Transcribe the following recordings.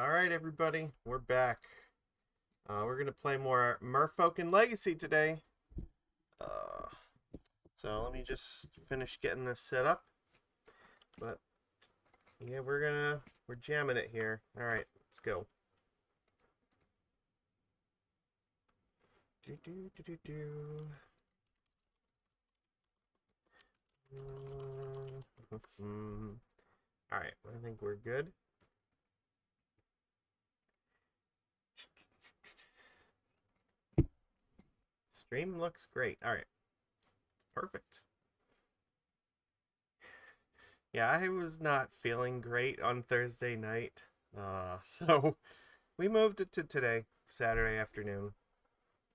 Alright, everybody, we're back. We're going to play more Merfolk and Legacy today. Uh, so let me just finish getting this set up. But, yeah, we're jamming it here. Alright, let's go. Alright, I think we're good. Stream looks great. Alright. Perfect. Yeah, I was not feeling great on Thursday night. So we moved it to today, Saturday afternoon.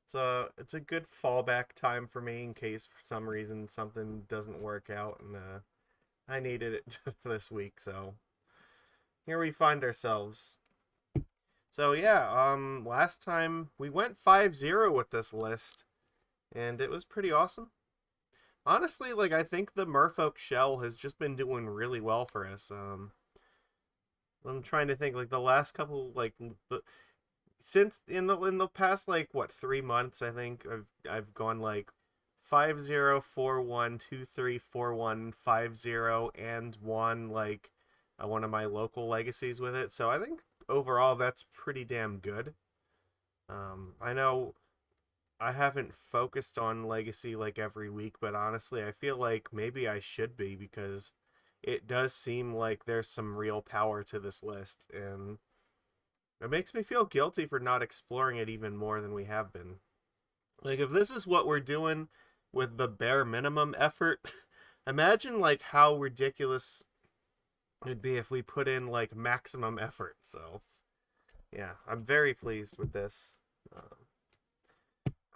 It's a good fallback time for me in case for some reason something doesn't work out, and I needed it this week, so here we find ourselves. So yeah, last time we went 5-0 with this list, and it was pretty awesome. Honestly, like, I think the Merfolk shell has just been doing really well for us. I'm trying to think, like, the last couple, like, since in the past, like, what, 3 months, I think I've gone like 5-0, 4-1, 2-3, 4-1, 5-0, and won like one of my local legacies with it. So I think overall that's pretty damn good. I know I haven't focused on Legacy like every week, but honestly, I feel like maybe I should be, because it does seem like there's some real power to this list, and it makes me feel guilty for not exploring it even more than we have been. Like, if this is what we're doing with the bare minimum effort, imagine like how ridiculous it'd be if we put in like maximum effort. So, yeah, I'm very pleased with this.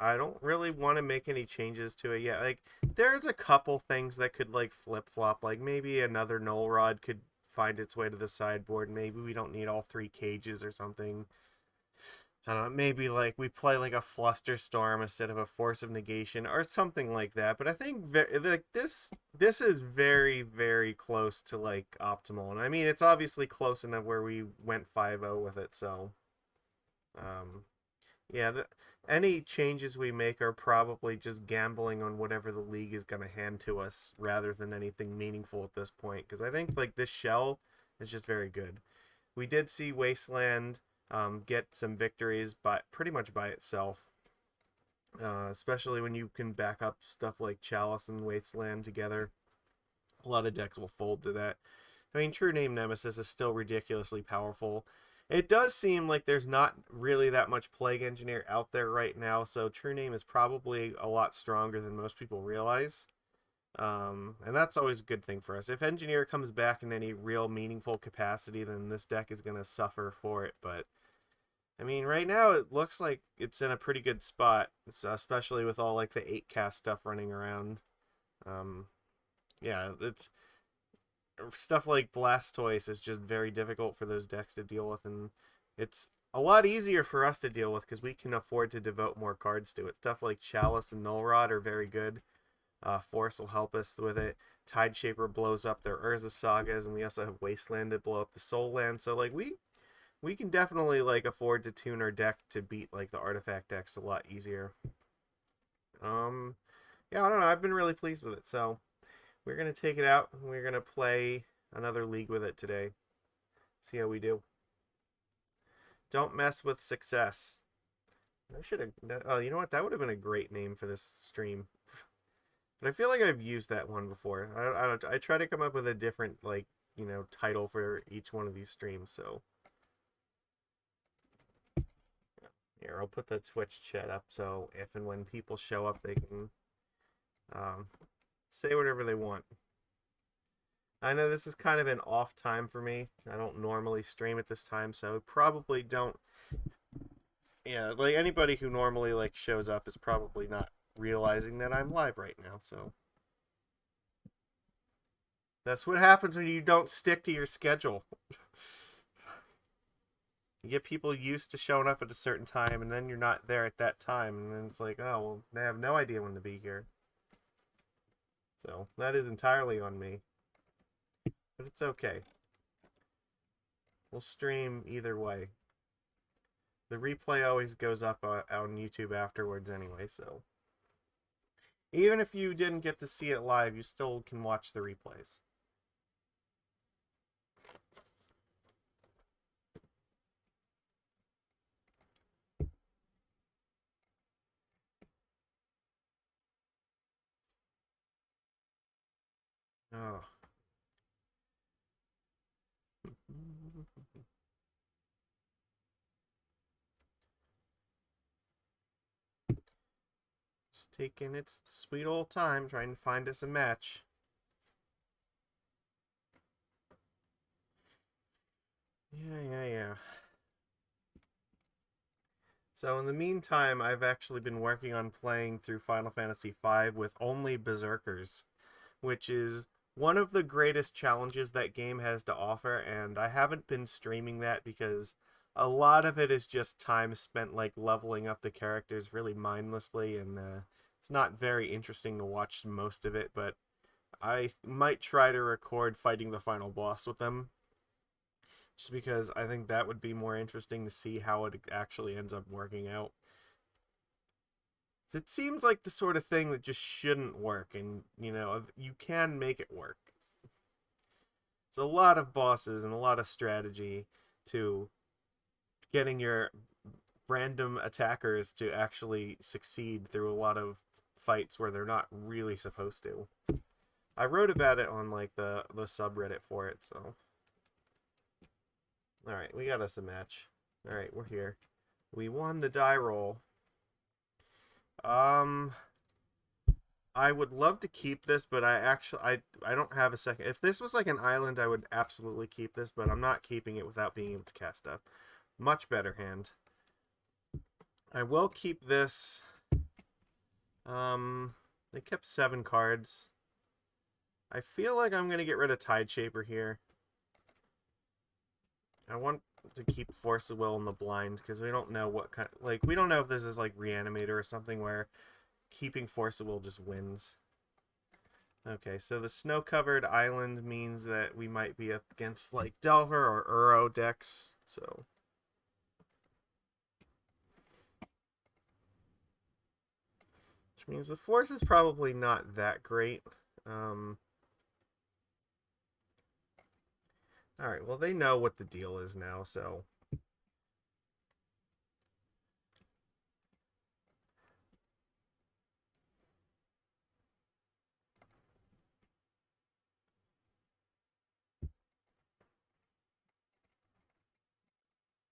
I don't really want to make any changes to it yet. Like, there's a couple things that could like flip flop. Like, maybe another Null Rod could find its way to the sideboard. Maybe we don't need all three cages or something. I don't know, maybe like we play like a Flusterstorm instead of a Force of Negation or something like that. But I think like this is very, very close to like optimal. And I mean, it's obviously close enough where we went 5-0 with it. So um, yeah, any changes we make are probably just gambling on whatever the league is going to hand to us rather than anything meaningful at this point. Because I think like this shell is just very good. We did see Wasteland get some victories, but pretty much by itself. Especially when you can back up stuff like Chalice and Wasteland together. A lot of decks will fold to that. I mean, True-Name Nemesis is still ridiculously powerful. It does seem like there's not really that much Plague Engineer out there right now, so True-Name is probably a lot stronger than most people realize. And that's always a good thing for us. If Engineer comes back in any real meaningful capacity, then this deck is going to suffer for it. But, I mean, right now it looks like it's in a pretty good spot, especially with all, like, the 8-cast stuff running around. Yeah, it's stuff like Blastoise is just very difficult for those decks to deal with, and it's a lot easier for us to deal with because we can afford to devote more cards to it. Stuff like Chalice and Null Rod are very good. Force will help us with it. Tideshaper blows up their Urza Sagas, and we also have Wasteland to blow up the Soul Land. So like we can definitely like afford to tune our deck to beat like the artifact decks a lot easier. Yeah, I don't know. I've been really pleased with it. So we're gonna take it out. And we're gonna play another league with it today. See how we do. Don't mess with success. I should have. Oh, you know what? That would have been a great name for this stream. But I feel like I've used that one before. I try to come up with a different, like, title for each one of these streams, so. Here, I'll put the Twitch chat up so if and when people show up, they can say whatever they want. I know this is kind of an off time for me. I don't normally stream at this time, so probably don't. Yeah, like anybody who normally like shows up is probably not realizing that I'm live right now, so that's what happens when you don't stick to your schedule. You get people used to showing up at a certain time, and then you're not there at that time, and then it's like, oh, well, they have no idea when to be here. So that is entirely on me, but it's okay. We'll stream either way. The replay always goes up on YouTube afterwards anyway, so even if you didn't get to see it live, you still can watch the replays. Oh. Just taking its sweet old time trying to find us a match. Yeah. So in the meantime, I've actually been working on playing through Final Fantasy V with only Berserkers, which is one of the greatest challenges that game has to offer, and I haven't been streaming that because a lot of it is just time spent like leveling up the characters really mindlessly, and it's not very interesting to watch most of it, but I might try to record fighting the final boss with them, just because I think that would be more interesting to see how it actually ends up working out. It seems like the sort of thing that just shouldn't work, and you can make it work. It's a lot of bosses and a lot of strategy to getting your random attackers to actually succeed through a lot of fights where they're not really supposed to. I wrote about it on like the subreddit for it, so. Alright, we got us a match. Alright, we're here. We won the die roll. I would love to keep this, but I don't have a second. If this was like an island, I would absolutely keep this, but I'm not keeping it without being able to cast stuff. Much better hand. I will keep this. They kept 7 cards. I feel like I'm gonna get rid of Tide Shaper here. I want to keep Force of Will in the blind because we don't know what kind. Like we don't know if this is like Reanimator or something where keeping Force of Will just wins. Okay, so the snow-covered island means that we might be up against like Delver or Uro decks. So. Which means the force is probably not that great. Alright, well they know what the deal is now, so.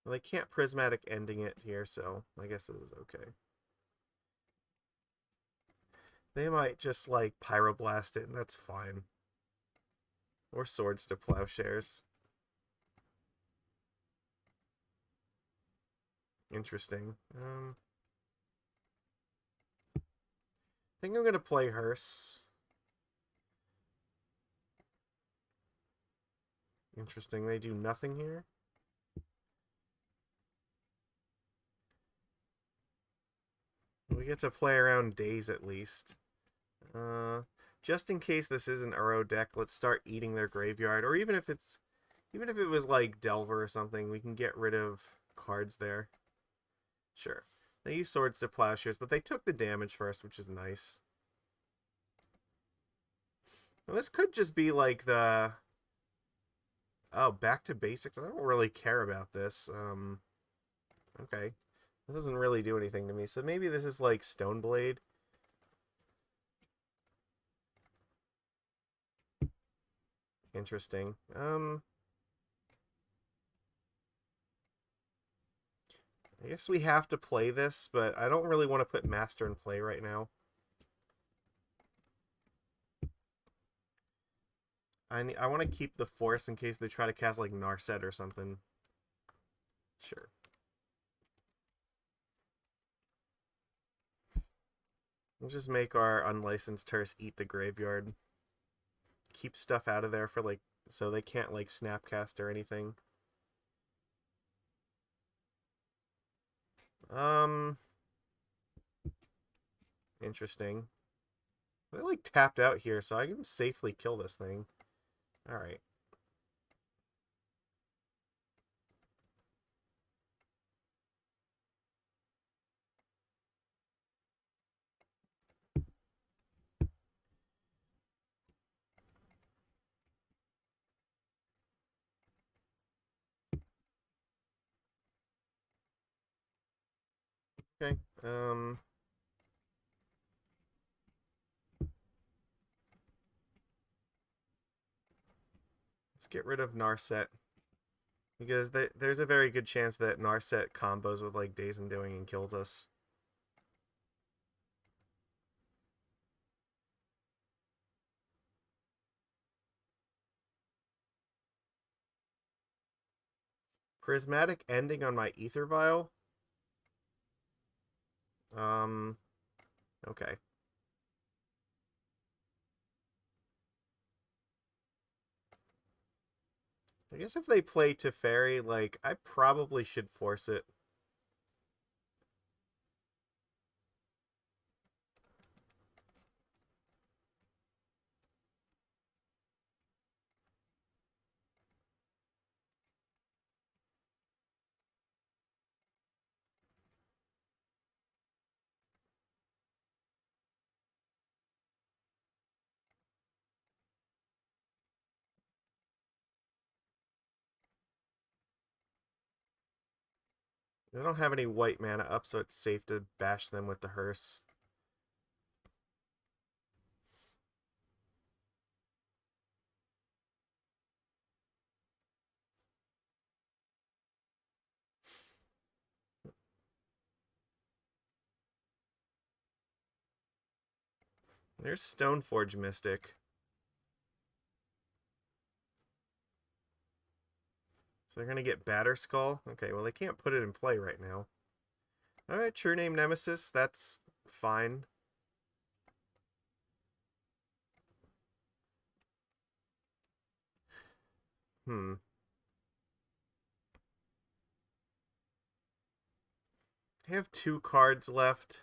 Well, they can't prismatic ending it here, so I guess this is okay. They might just like pyroblast it, and that's fine. Or swords to plowshares. Interesting. I think I'm gonna play Hearse. Interesting. They do nothing here. We get to play around days at least. Just in case this is an Uro deck, let's start eating their graveyard. Or even if it was like Delver or something, we can get rid of cards there. Sure. They use swords to plowshares, but they took the damage first, which is nice. Well, this could just be like the... Oh, back to basics? I don't really care about this. Okay. That doesn't really do anything to me. So maybe this is like Stoneblade. Interesting. I guess we have to play this, but I don't really want to put Master in play right now. I want to keep the Force in case they try to cast like Narset or something. Sure. We'll just make our unlicensed Terse eat the graveyard. Keep stuff out of there for like so they can't like Snapcast or anything. Interesting. They like tapped out here, so I can safely kill this thing. Alright. Okay. Let's get rid of Narset. Because there's a very good chance that Narset combos with like Days Undoing and kills us. Prismatic Ending on my Aether Vial? Okay. I guess if they play Teferi, like, I probably should force it. They don't have any white mana up, so it's safe to bash them with the hearse. There's Stoneforge Mystic. So they're going to get Batterskull? Okay, well, they can't put it in play right now. Alright, True-Name Nemesis. That's fine. I have 2 cards left.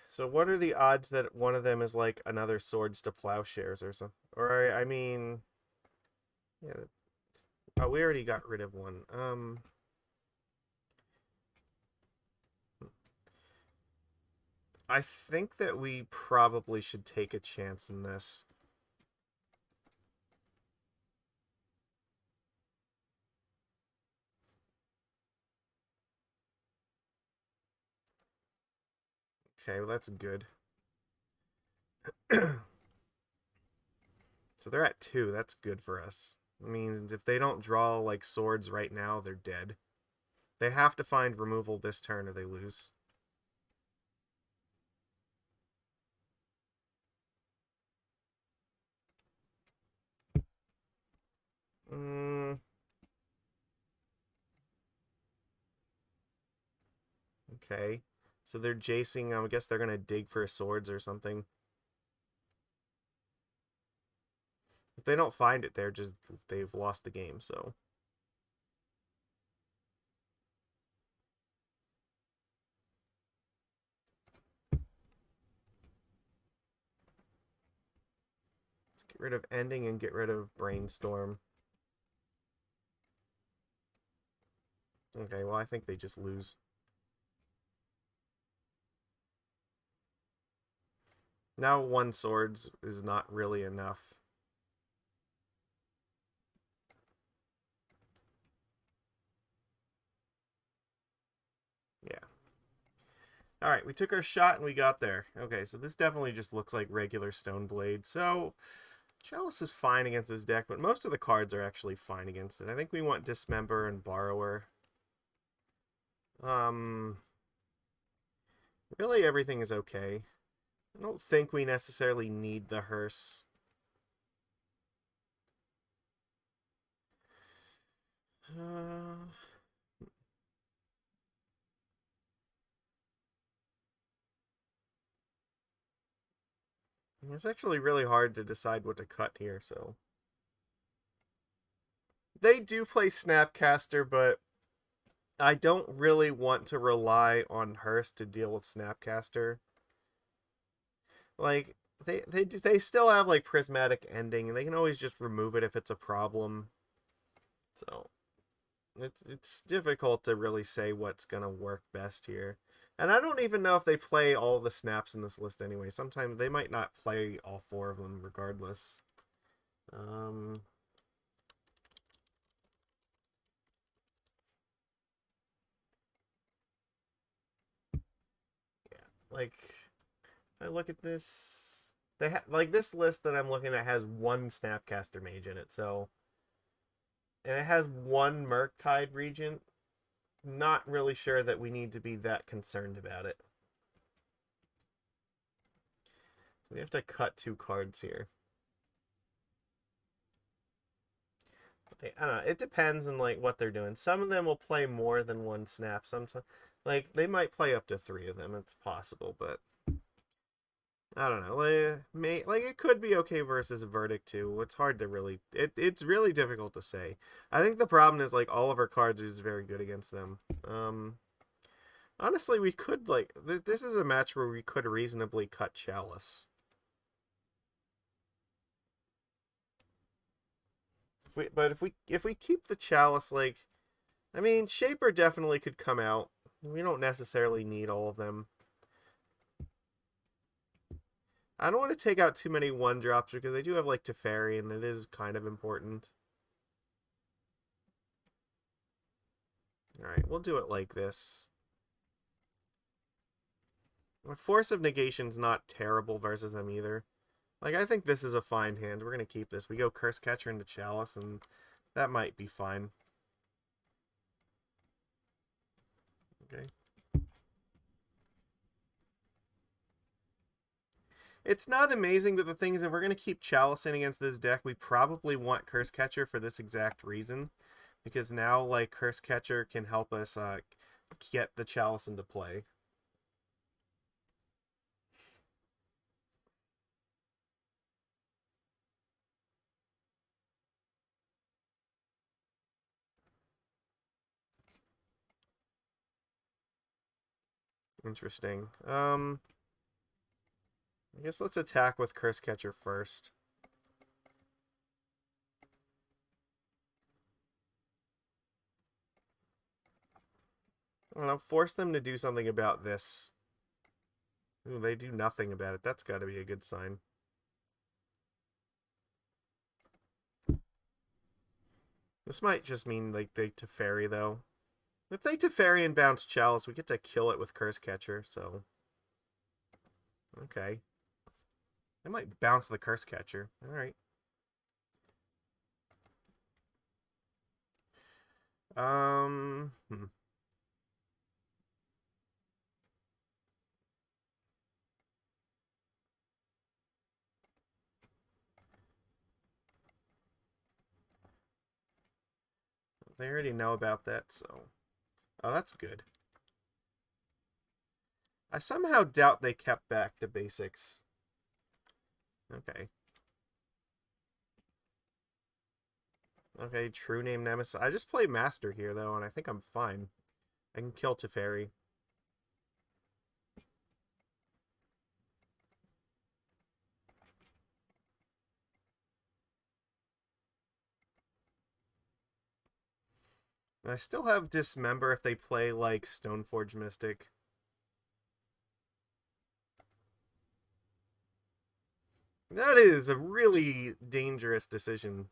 So what are the odds that one of them is like another Swords to Plowshares or something? Or, I mean... Yeah. Oh, we already got rid of one. I think that we probably should take a chance in this. Okay, well, that's good. So they're at 2. That's good for us. It means if they don't draw like swords right now, they're dead. They have to find removal this turn or they lose. Okay. So they're jacing. I guess they're going to dig for swords or something. If they don't find it, they've lost the game, so. Let's get rid of Ending and get rid of Brainstorm. Okay, well, I think they just lose. Now 1 swords is not really enough. Yeah. Alright, we took our shot and we got there. Okay, so this definitely just looks like regular Stoneblade. So, Chalice is fine against this deck, but most of the cards are actually fine against it. I think we want Dismember and Borrower. Really everything is okay. I don't think we necessarily need the hearse. It's actually really hard to decide what to cut here, so. They do play Snapcaster, but I don't really want to rely on hearse to deal with Snapcaster. Like, they still have, like, Prismatic Ending, and they can always just remove it if it's a problem. So, it's difficult to really say what's going to work best here. And I don't even know if they play all the snaps in this list anyway. Sometimes they might not play all 4 of them regardless. Yeah, like, if I look at this, like this list that I'm looking at has 1 Snapcaster Mage in it, so, and it has 1 Murktide Regent. Not really sure that we need to be that concerned about it. So we have to cut 2 cards here. I don't know. It depends on like what they're doing. Some of them will play more than 1 snap. Sometimes, like they might play up to 3 of them. It's possible, but I don't know. Like it could be okay versus a Verdict too. It's hard to really. It's really difficult to say. I think the problem is like all of our cards are just very good against them. Honestly, we could like this is a match where we could reasonably cut Chalice. But if we keep the Chalice, like, I mean, Shaper definitely could come out. We don't necessarily need all of them. I don't want to take out too many 1-drops because they do have like Teferi, and it is kind of important. Alright, we'll do it like this. Force of Negation's not terrible versus them either. Like, I think this is a fine hand. We're going to keep this. We go Cursecatcher into Chalice, and that might be fine. Okay. It's not amazing, but the thing is, if we're going to keep Chalice in against this deck, we probably want Cursecatcher for this exact reason. Because now, like, Cursecatcher can help us get the Chalice into play. Interesting. I guess let's attack with Cursecatcher first. I don't know, force them to do something about this. Ooh, they do nothing about it. That's got to be a good sign. This might just mean like they Teferi though. If they Teferi and bounce Chalice, we get to kill it with Cursecatcher, so. Okay. They might bounce the Cursecatcher. Alright. Hmm. They already know about that, so. Oh, that's good. I somehow doubt they kept back to basics. Okay. Okay, True-Name Nemesis. I just play Master here, though, and I think I'm fine. I can kill Teferi. And I still have Dismember if they play, like, Stoneforge Mystic. That is a really dangerous decision.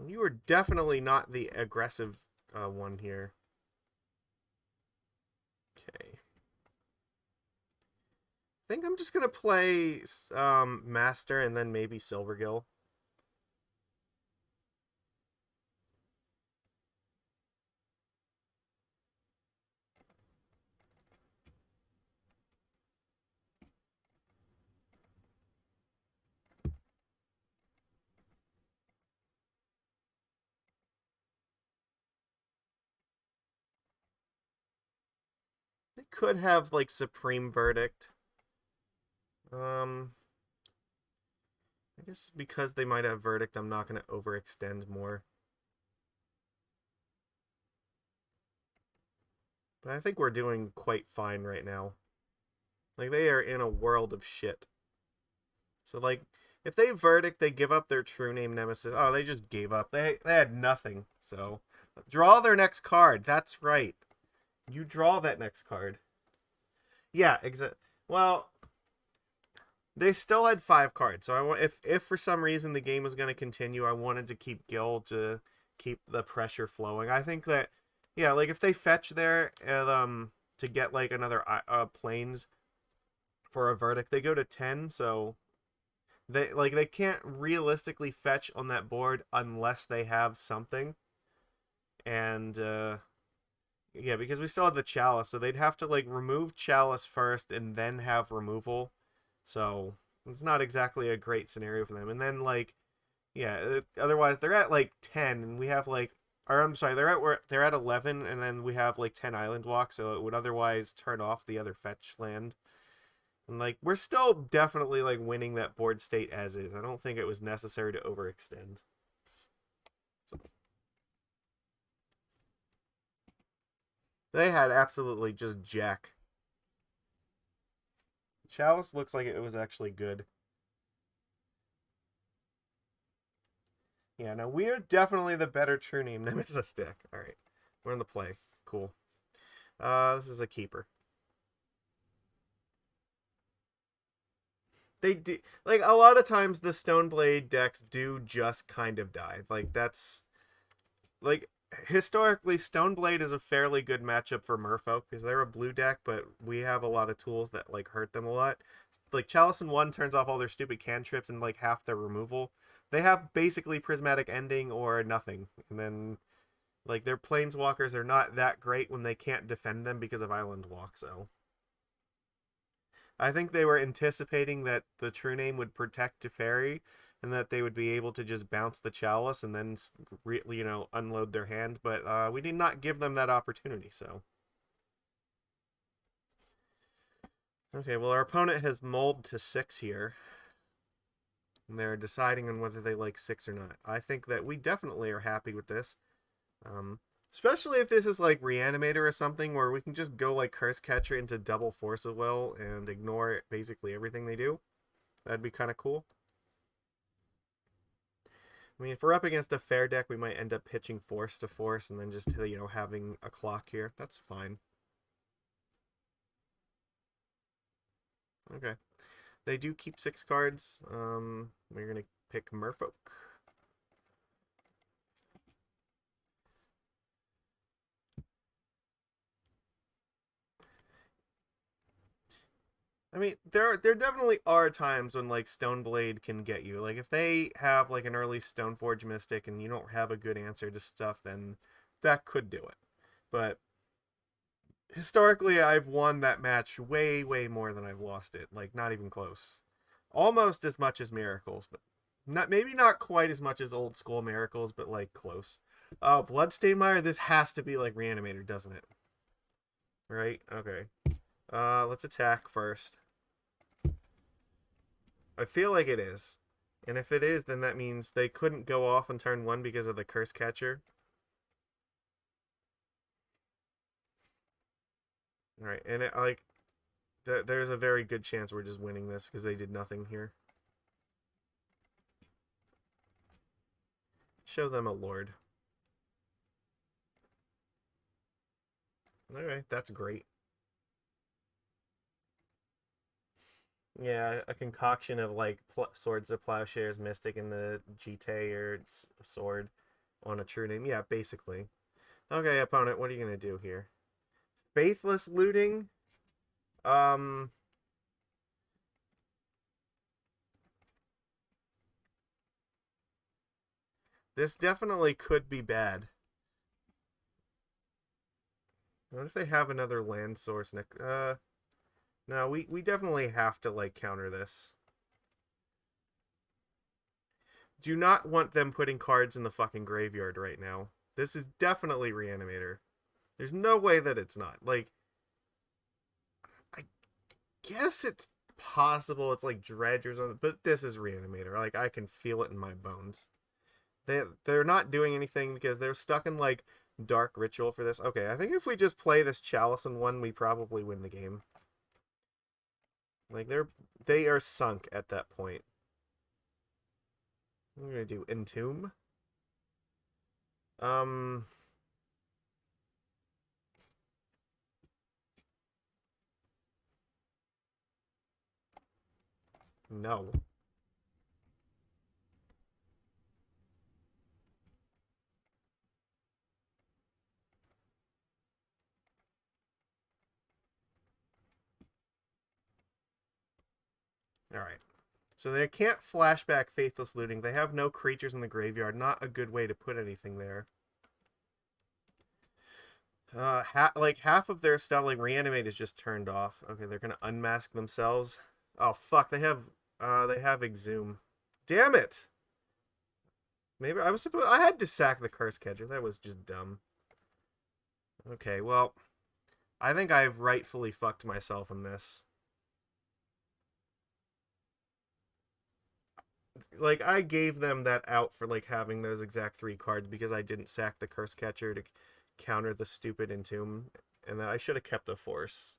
You are definitely not the aggressive one here. Okay. I think I'm just going to play Master and then maybe Silvergill. They could have, like, Supreme Verdict. I guess because they might have Verdict, I'm not going to overextend more. But I think we're doing quite fine right now. Like, they are in a world of shit. So, like, if they Verdict, they give up their True-Name Nemesis. Oh, they just gave up. They had nothing. So, draw their next card. That's right. You draw that next card. Yeah, exactly. Well, they still had 5 cards, so if for some reason the game was going to continue, I wanted to keep Gil to keep the pressure flowing. I think that, yeah, like if they fetch there to get like another planes for a verdict, they go to 10, so they can't realistically fetch on that board unless they have something. And yeah, because we still have the Chalice, so they'd have to like remove Chalice first and then have removal. So it's not exactly a great scenario for them. And then like, yeah, otherwise they're at like 10, and we have like, or I'm sorry, they're at 11, and then we have like 10 island walks, so it would otherwise turn off the other fetch land. And like, we're still definitely like winning that board state as is. I don't think it was necessary to overextend. So they had absolutely just jack. Chalice looks like it was actually good. Yeah, no, we are definitely the better True-Name Nemesis deck. All right, we're in the play. Cool. This is a keeper. They do, like, a lot of times the Stoneblade decks do just kind of die. Like, that's like, historically Stoneblade is a fairly good matchup for Merfolk because they're a blue deck, but we have a lot of tools that like hurt them a lot. Like Chalice in 1 turns off all their stupid cantrips and like half their removal. They have basically Prismatic Ending or nothing, and then like their planeswalkers are not that great when they can't defend them because of Island Walk. So I think they were anticipating that the True-Name would protect Teferi, and that they would be able to just bounce the Chalice and then, unload their hand. But we did not give them that opportunity. So okay, well our opponent has mulled to 6 here, and they're deciding on whether they like 6 or not. I think that we definitely are happy with this. Um, Especially if this is like Reanimator or something where we can just go like Cursecatcher into double Force of Will and ignore basically everything they do. That'd be kind of cool. I mean, if we're up against a fair deck, we might end up pitching Force to Force and then just, having a clock here. That's fine. Okay. They do keep 6 cards. We're going to pick Merfolk. I mean, there definitely are times when like Stoneblade can get you. Like if they have like an early Stoneforge Mystic and you don't have a good answer to stuff, then that could do it. But historically, I've won that match way more than I've lost it. Like not even close. Almost as much as Miracles, but not quite as much as old school Miracles, but like close. Oh, Bloodstained Mire, this has to be like Reanimator, doesn't it? Right? Okay. Let's attack first. I feel like it is. And if it is, then that means they couldn't go off on turn 1 because of the Cursecatcher. Alright, and there's a very good chance we're just winning this because they did nothing here. Show them a Lord. Alright, that's great. Yeah, a concoction of like Swords of Plowshares, Mystic, and the Jite or sword on a True-Name. Yeah, basically. Okay, opponent, what are you gonna do here? Faithless looting? Um, this definitely could be bad. What if they have another land source next? No, we definitely have to like counter this. Do not want them putting cards in the fucking graveyard right now. This is definitely Reanimator. There's no way that it's not. Like, I guess it's possible it's like Dredge or something, but this is Reanimator. Like, I can feel it in my bones. They're not doing anything because they're stuck in like Dark Ritual for this. Okay, I think if we just play this Chalice in 1, we probably win the game. Like they are sunk at that point. I'm gonna do Entomb. Um No. Alright. So they can't flashback Faithless Looting. They have no creatures in the graveyard. Not a good way to put anything there. Like half of their stuff, like Reanimate, is just turned off. Okay, they're gonna unmask themselves. Oh fuck, they have Exhume. Damn it! Maybe I had to sack the Cursecatcher. That was just dumb. Okay, well, I think I've rightfully fucked myself in this. Like, I gave them that out for like having those exact 3 cards because I didn't sack the Cursecatcher to counter the stupid Entomb, and that I should have kept the Force.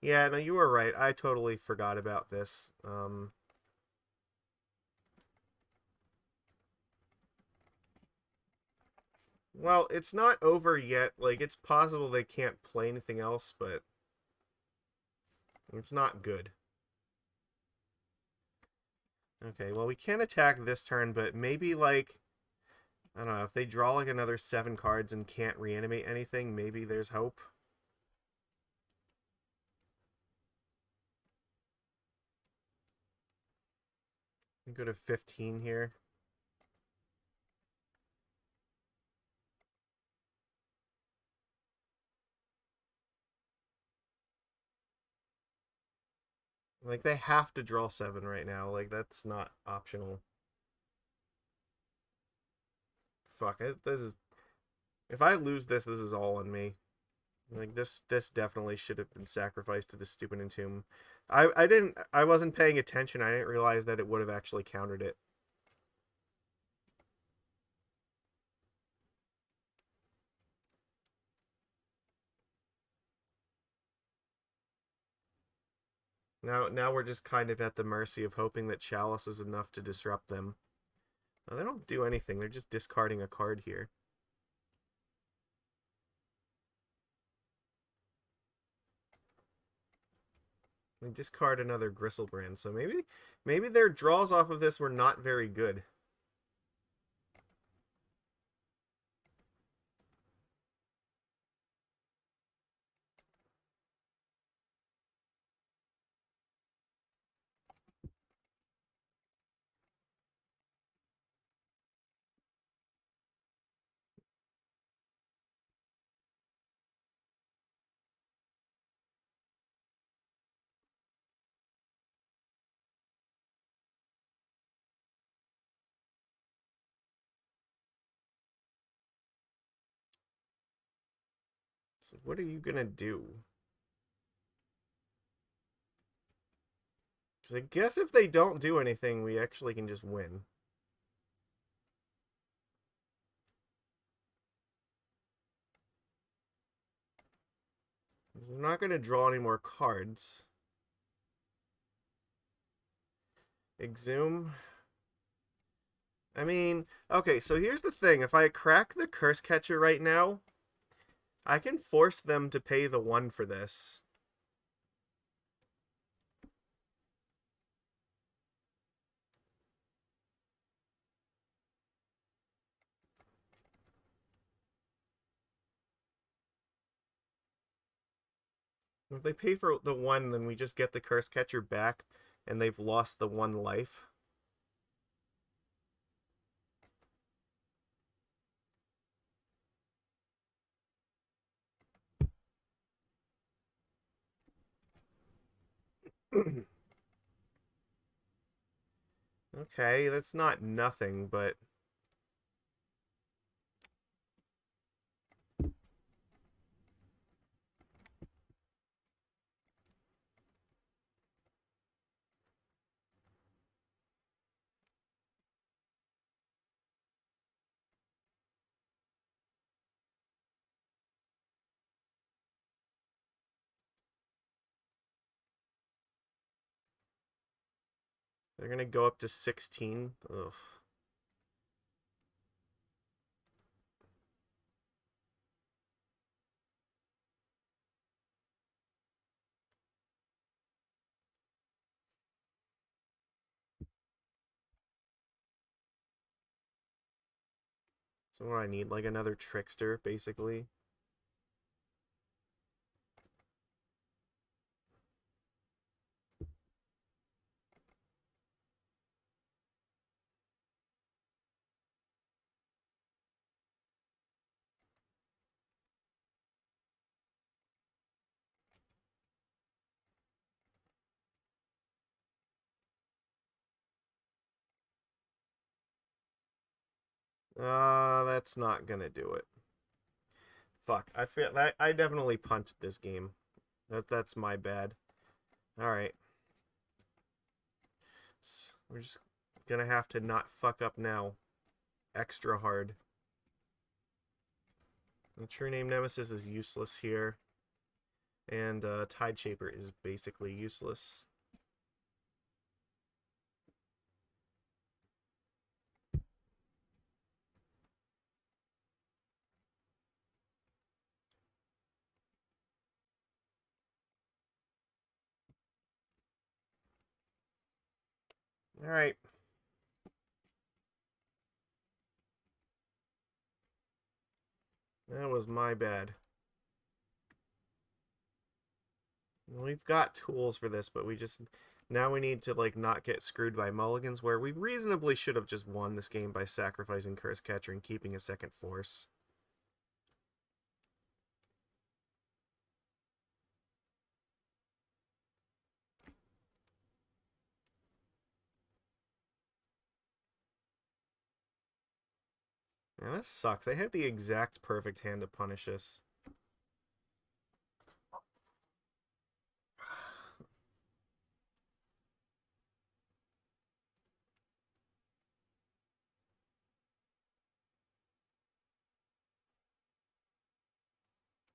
Yeah, no, you were right. I totally forgot about this. Well, it's not over yet. Like, it's possible they can't play anything else, but it's not good. Okay, well, we can attack this turn, but maybe, like, I don't know, if they draw, like, another 7 cards and can't reanimate anything, maybe there's hope. Go to 15 here. Like, they have to draw 7 right now. Like, that's not optional. Fuck, this is... If I lose this, this is all on me. Like, this definitely should have been sacrificed to the stupid Entomb. I wasn't paying attention. I didn't realize that it would have actually countered it. Now we're just kind of at the mercy of hoping that Chalice is enough to disrupt them. They don't do anything. They're just discarding a card here. They discard another Gristlebrand, so maybe their draws off of this were not very good. So what are you gonna do? Because I guess if they don't do anything, we actually can just win. They're not gonna draw any more cards. Exhume. I mean, okay, so here's the thing. If I crack the Cursecatcher right now, I can force them to pay the 1 for this. If they pay for the 1, then we just get the Cursecatcher back, and they've lost the 1 life. Okay, that's not nothing, but... They're gonna go up to 16. Ugh. So what do I need? Like another Trickster, basically. That's not gonna do it. Fuck, I feel that I definitely punted this game. That's my bad. All right, we're just gonna have to not fuck up now. Extra hard. The True-Name Nemesis is useless here, and Tide Shaper is basically useless. All right. That was my bad. We've got tools for this, but we just now we need to like not get screwed by mulligans where we reasonably should have just won this game by sacrificing Cursecatcher and keeping a second force. Now this sucks. I had the exact perfect hand to punish us.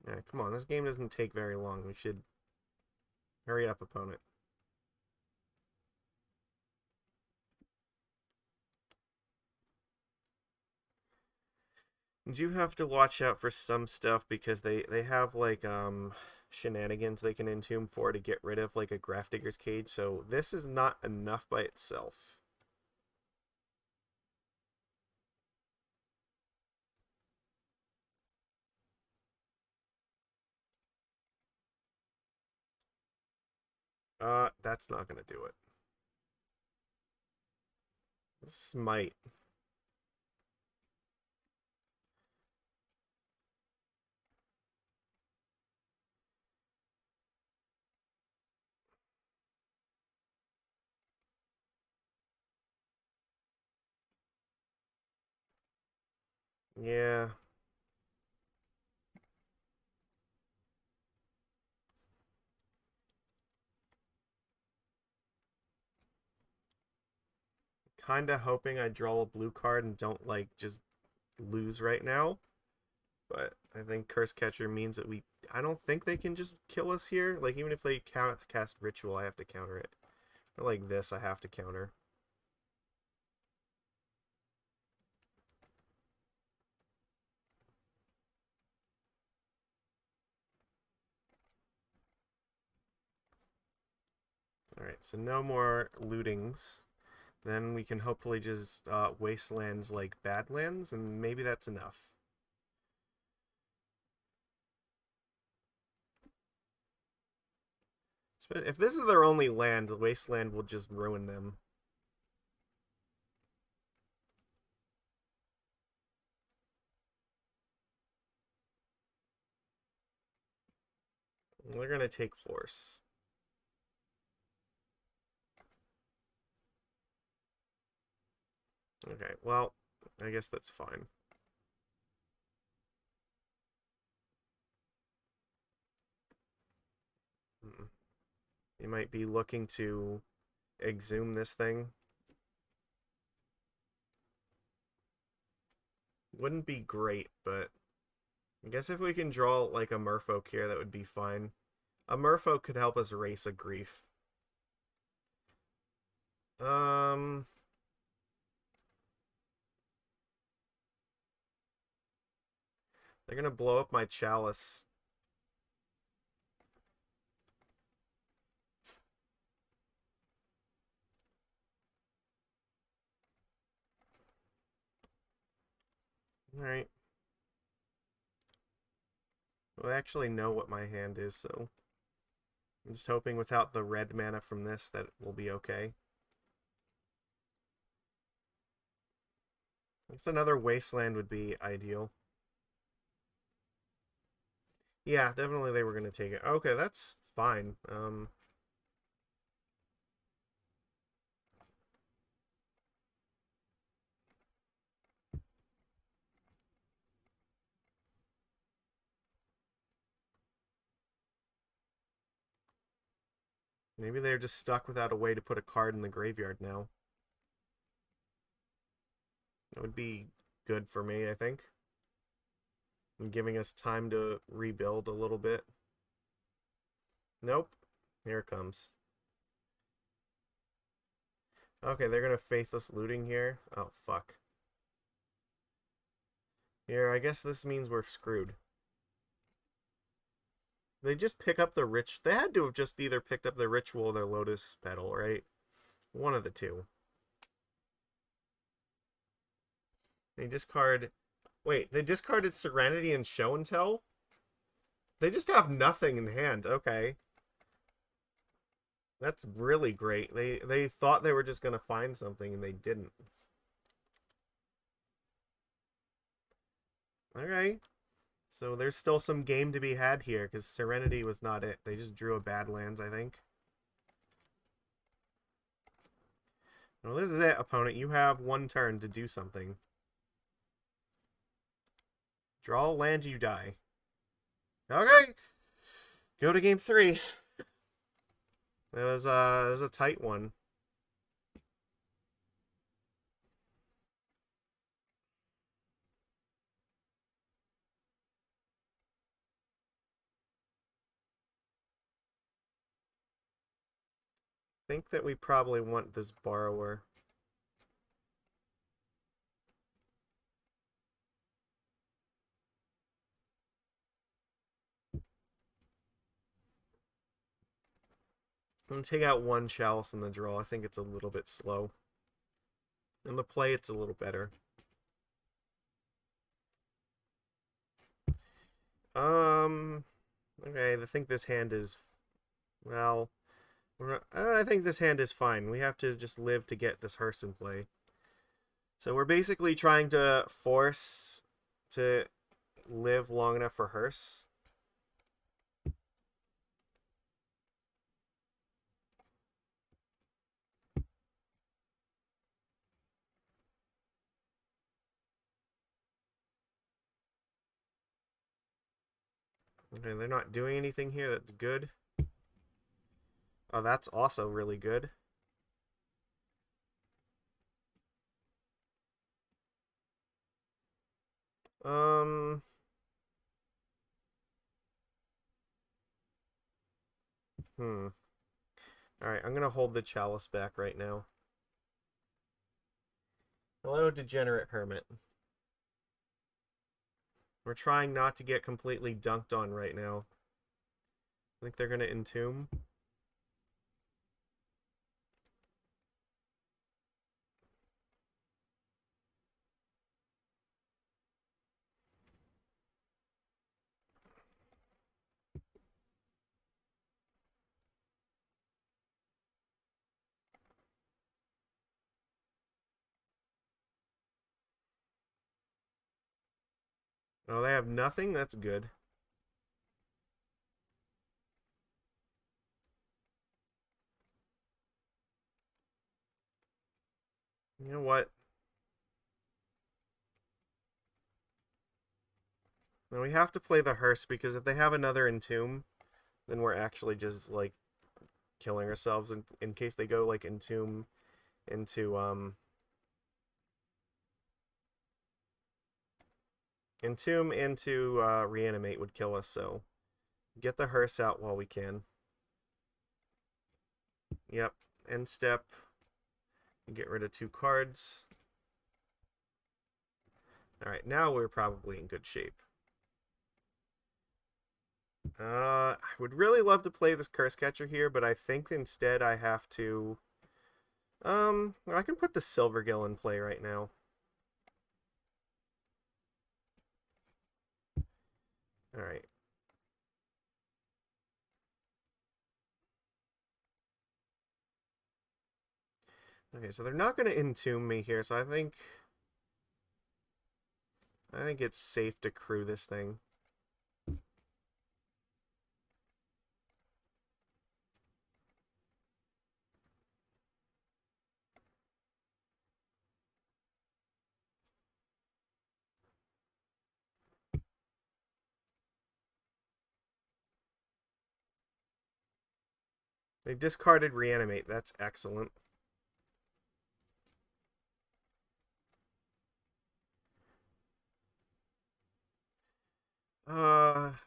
Yeah, come on. This game doesn't take very long. We should hurry up, opponent. You do have to watch out for some stuff because they have like shenanigans they can entomb for to get rid of like a Grafdigger's Cage. So this is not enough by itself. That's not gonna do it. This might. Yeah. Kinda hoping I draw a blue card and don't like just lose right now. But I think Cursecatcher means that I don't think they can just kill us here. Like, even if they cast Ritual, I have to counter it. Or like this, I have to counter. Alright, so no more lootings. Then we can hopefully just Wastelands like Badlands, and maybe that's enough. If this is their only land, the Wasteland will just ruin them. They're gonna take Force. Okay, well, I guess that's fine. You might be looking to exhume this thing. Wouldn't be great, but I guess if we can draw like a Merfolk here, that would be fine. A Merfolk could help us erase a grief. Um, they're gonna blow up my Chalice. Alright. Well, I actually know what my hand is, so I'm just hoping without the red mana from this that it will be okay. I guess another Wasteland would be ideal. Yeah, definitely they were going to take it. Okay, that's fine. Maybe they're just stuck without a way to put a card in the graveyard now. That would be good for me, I think. And giving us time to rebuild a little bit. Nope. Here it comes. Okay, they're going to Faithless Looting here. Oh, fuck. Here, I guess this means we're screwed. They just pick up the rich... They had to have just either picked up the Ritual or their Lotus Petal, right? One of the two. They discard... Wait, they discarded Serenity and Show and Tell? They just have nothing in hand. Okay. That's really great. They thought they were just going to find something, and they didn't. Alright. So there's still some game to be had here, because Serenity was not it. They just drew a Badlands, I think. Well, this is it, opponent. You have one turn to do something. Draw a land, you die. Okay! Go to game 3. It was a tight one. I think that we probably want this Borrower. I'm going to take out one Chalice in the draw. I think it's a little bit slow. In the play, it's a little better. Okay, I think this hand is... Well... I think this hand is fine. We have to just live to get this hearse in play. So we're basically trying to force to live long enough for hearse. Okay, they're not doing anything here. That's good. Oh, that's also really good. Um... Alright, I'm gonna hold the Chalice back right now. Hello, Degenerate Hermit. We're trying not to get completely dunked on right now. I think they're gonna Entomb. Oh, they have nothing? That's good. You know what? Now we have to play the hearse, because if they have another Entomb, then we're actually just, like, killing ourselves in case they go, like, Entomb into, Entomb into, Reanimate would kill us, so get the hearse out while we can. Yep, end step. Get rid of 2 cards. Alright, now we're probably in good shape. I would really love to play this Cursecatcher here, but I think instead I have to... I can put the Silvergill in play right now. Alright. Okay, so they're not going to entomb me here, so I think it's safe to crew this thing. They discarded Reanimate. That's excellent.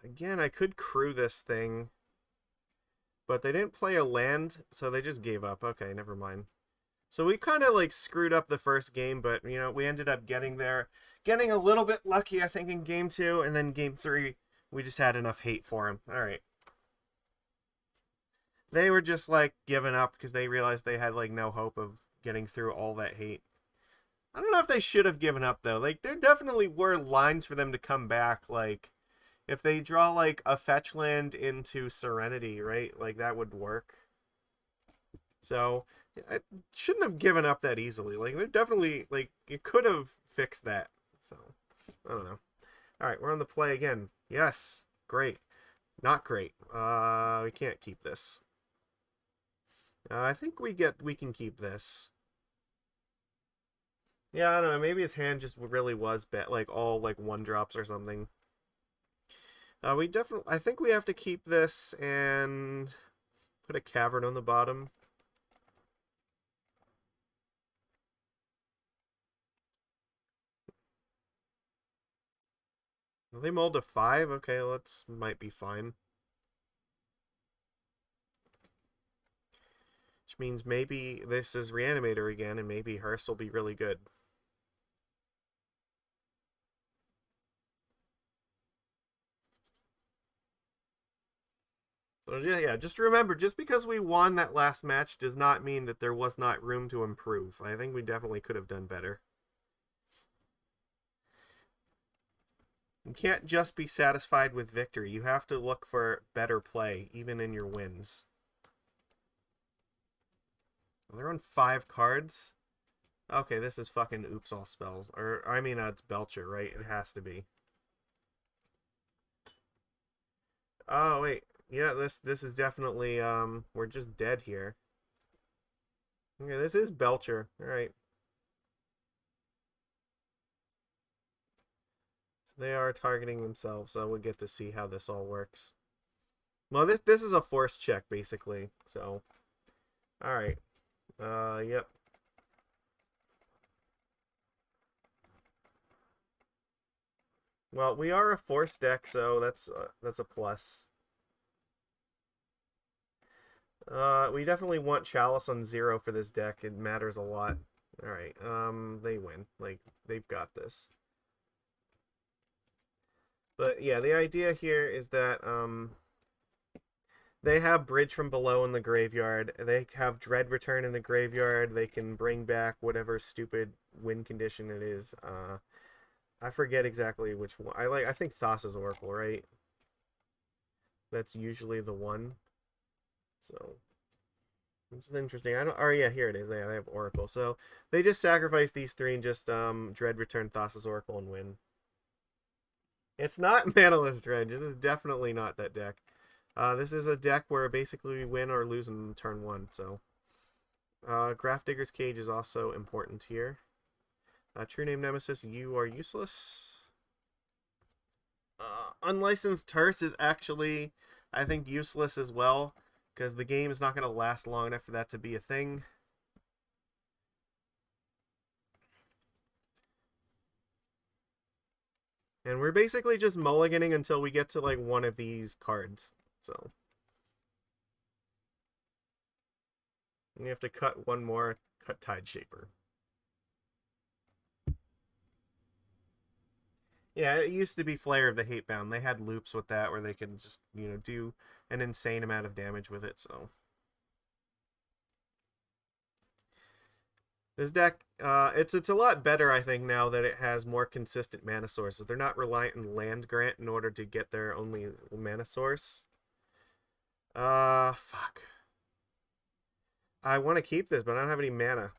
Again, I could crew this thing. But they didn't play a land, so they just gave up. Okay, never mind. So we kind of like screwed up the first game, but you know, we ended up getting there. Getting a little bit lucky, I think, in game 2, and then game 3, we just had enough hate for him. Alright. They were just like giving up because they realized they had like no hope of getting through all that hate. I don't know if they should have given up though. Like there definitely were lines for them to come back. Like if they draw like a fetch land into Serenity, right? Like that would work. So I shouldn't have given up that easily. Like they're definitely like you could have fixed that. So I don't know. All right, we're on the play again. Yes, great. Not great. We can't keep this. I think we can keep this. Yeah, I don't know. Maybe his hand just really was bad, like all like 1-drops or something. We definitely. I think we have to keep this and put a Cavern on the bottom. They mulled a 5. Okay, let's might be fine. Which means maybe this is Reanimator again, and maybe Hearst will be really good. So yeah, just remember, just because we won that last match does not mean that there was not room to improve. I think we definitely could have done better. You can't just be satisfied with victory. You have to look for better play, even in your wins. Well, they're on 5 cards. Okay, this is fucking oops all spells. Or, I mean, it's Belcher, right? It has to be. Oh, wait. Yeah, this is definitely, we're just dead here. Okay, this is Belcher. Alright. So they are targeting themselves, so we'll get to see how this all works. Well, this is a force check, basically. So, alright. Yep. Well, we are a force deck, so that's a plus. We definitely want Chalice on 0 for this deck. It matters a lot. Alright, they win. Like, they've got this. But, yeah, the idea here is that, they have Bridge from Below in the graveyard. They have Dread Return in the graveyard. They can bring back whatever stupid win condition it is. I forget exactly which one. I think Thassa's Oracle, right? That's usually the one. So, which is interesting. I don't. Oh yeah, here it is. They have Oracle. So they just sacrifice these 3 and just Dread Return Thassa's Oracle and win. It's not Manaless Dredge. This is definitely not that deck. This is a deck where basically we win or lose in turn 1. So, Grafdigger's Cage is also important here. True-Name Nemesis, you are useless. Unlicensed Terse is actually, I think, useless as well, because the game is not going to last long enough for that to be a thing. And we're basically just mulliganing until we get to, like, one of these cards. So, we have to cut one more, cut Tide Shaper. Yeah, it used to be Flayer of the Hatebound. They had loops with that where they could just, you know, do an insane amount of damage with it, so. This deck, it's a lot better, I think, now that it has more consistent mana sources. They're not reliant on land grant in order to get their only mana source. Fuck. I want to keep this, but I don't have any mana.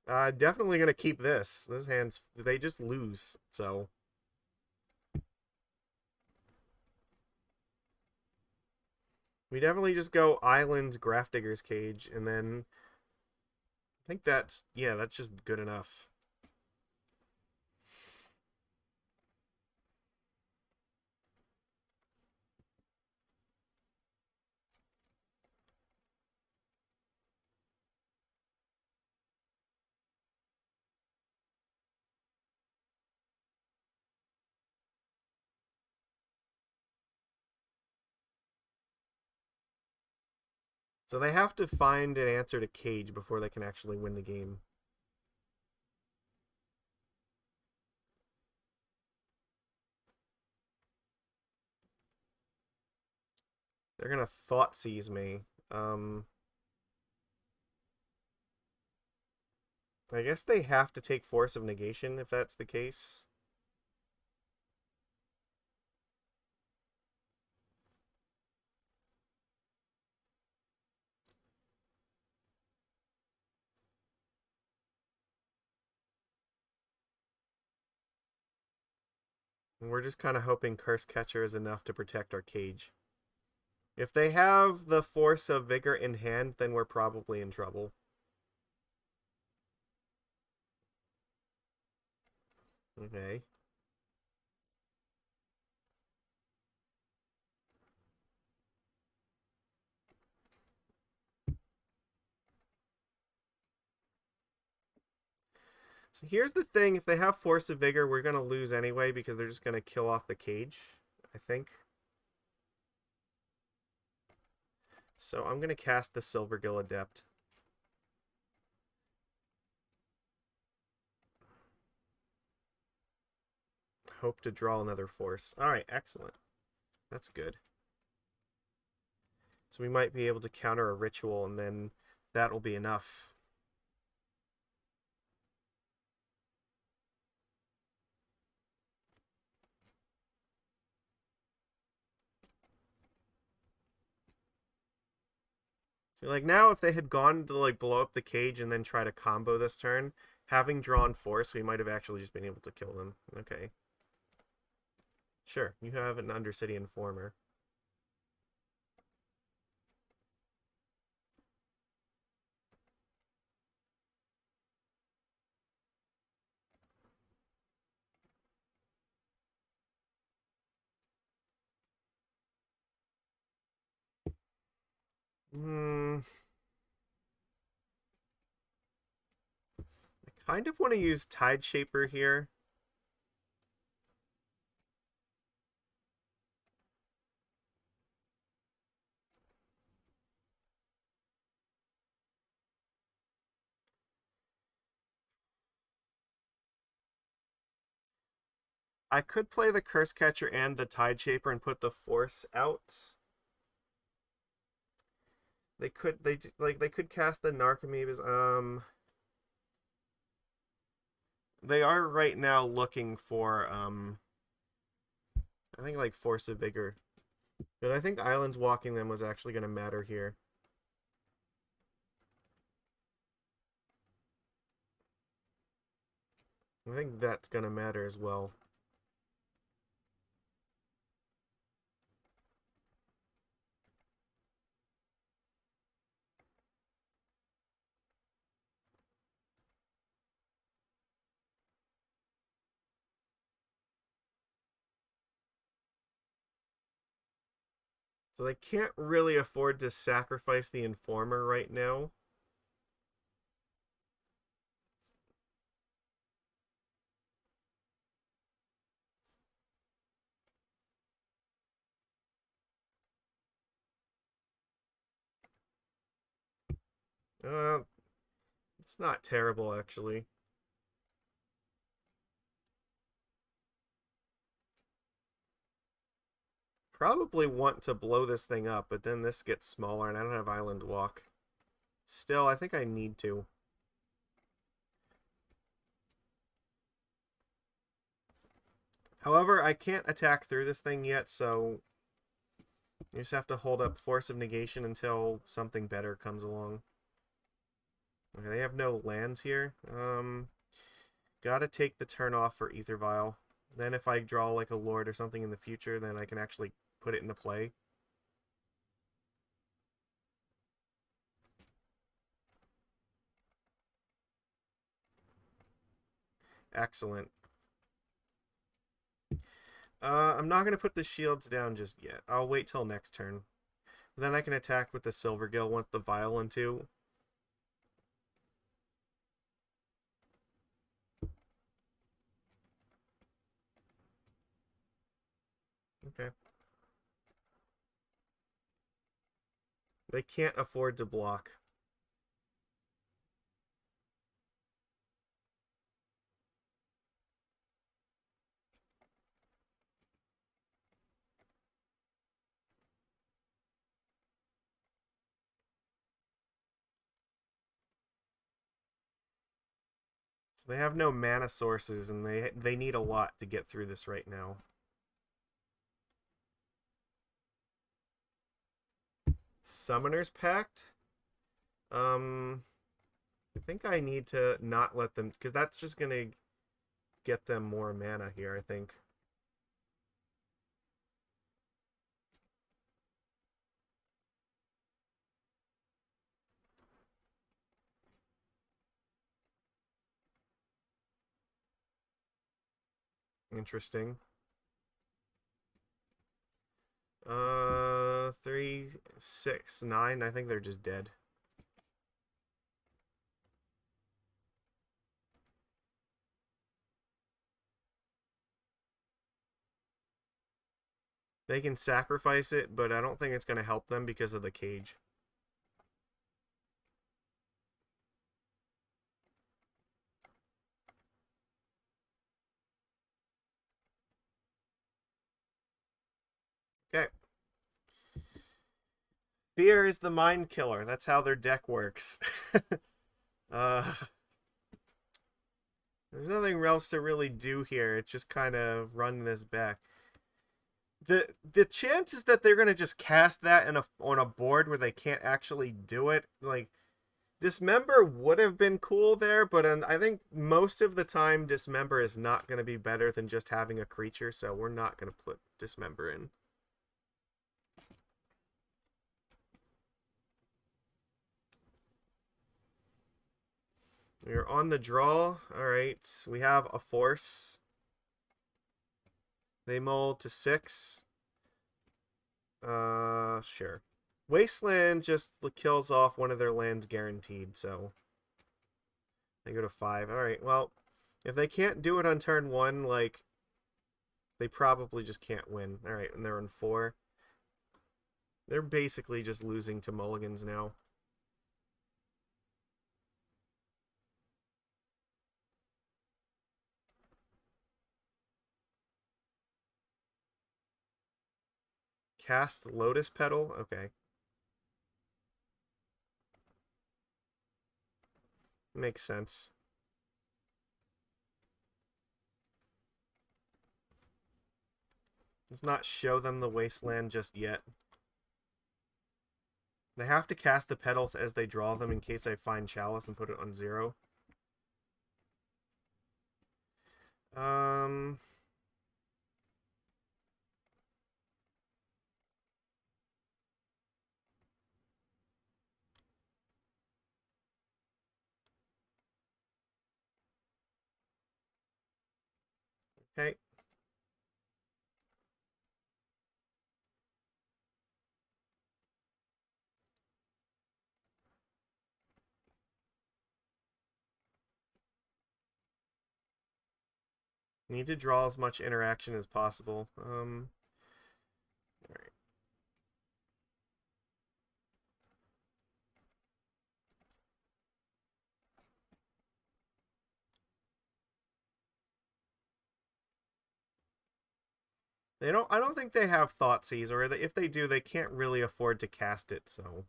Definitely gonna keep this. This hand's, they just lose, so. We definitely just go Islands, Grafdigger's Cage, and then I think that's, yeah, that's just good enough. So they have to find an answer to Cage before they can actually win the game. They're gonna Thought Seize me. I guess they have to take Force of Negation if that's the case. And we're just kind of hoping Cursecatcher is enough to protect our Cage. If they have the Force of Vigor in hand, then we're probably in trouble. Okay. So here's the thing, if they have Force of Vigor, we're going to lose anyway because they're just going to kill off the Cage, I think. So I'm going to cast the Silvergill Adept. Hope to draw another force. Alright, excellent. That's good. So we might be able to counter a ritual, and then that'll be enough. So like now if they had gone to like blow up the Cage and then try to combo this turn, having drawn force, we might have actually just been able to kill them. Okay. Sure, you have an Undercity Informer. I kind of want to use Tide Shaper here. I could play the Cursecatcher and the Tide Shaper and put the Force out. They could cast the Narcomoebas. They are right now looking for I think like Force of Vigor. But I think Islands walking them was actually going to matter here. I think that's going to matter as well. So they can't really afford to sacrifice the Informer right now. It's not terrible, actually. Probably want to blow this thing up, but then this gets smaller and I don't have Island Walk. Still, I think I need to. However, I can't attack through this thing yet, so you just have to hold up Force of Negation until something better comes along. Okay, they have no lands here. Gotta take the turn off for Aether Vial. Then if I draw like a Lord or something in the future, then I can actually put it into play. Excellent. I'm not going to put the shields down just yet. I'll wait till next turn. Then I can attack with the Silvergill with the Vial into. Okay. They can't afford to block. So they have no mana sources, and they need a lot to get through this right now. Summoner's Pact? I think I need to not let them, because that's just going to get them more mana here, I think. Interesting. 3, 6, 9. I think they're just dead. They can sacrifice it, but I don't think it's going to help them because of the cage. Okay. Fear is the mind killer. That's how their deck works. uh, there's nothing else to really do here. It's just kind of run this back. The chances that they're gonna just cast that on a board where they can't actually do it, like Dismember would have been cool there, but I think most of the time Dismember is not going to be better than just having a creature, so we're not going to put Dismember in. We're on the draw. Alright, we have a Force. They mull to 6. Sure. Wasteland just kills off one of their lands guaranteed, so they go to 5. Alright, well, if they can't do it on turn 1, like, they probably just can't win. Alright, and they're on 4. They're basically just losing to mulligans now. Cast Lotus Petal? Okay. Makes sense. Let's not show them the Wasteland just yet. They have to cast the petals as they draw them in case I find Chalice and put it on 0. Okay. Need to draw as much interaction as possible. Alright. I don't think they have Thoughtseize, or if they do, they can't really afford to cast it, so.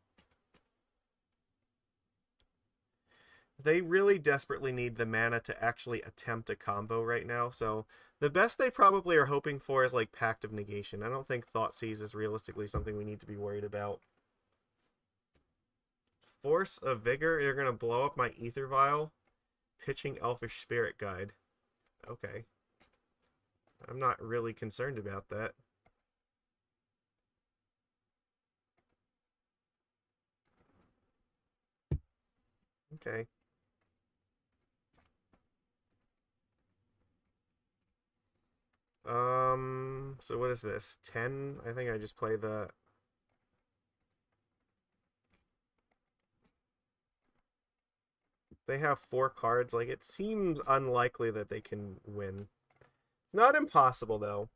They really desperately need the mana to actually attempt a combo right now, so the best they probably are hoping for is like Pact of Negation. I don't think Thoughtseize is realistically something we need to be worried about. Force of Vigor, you're gonna blow up my Aether Vial. Pitching Elfish Spirit Guide. Okay. I'm not really concerned about that. Okay. So what is this? 10? I think I just play the... They have 4 cards. Like, it seems unlikely that they can win. It's not impossible, though.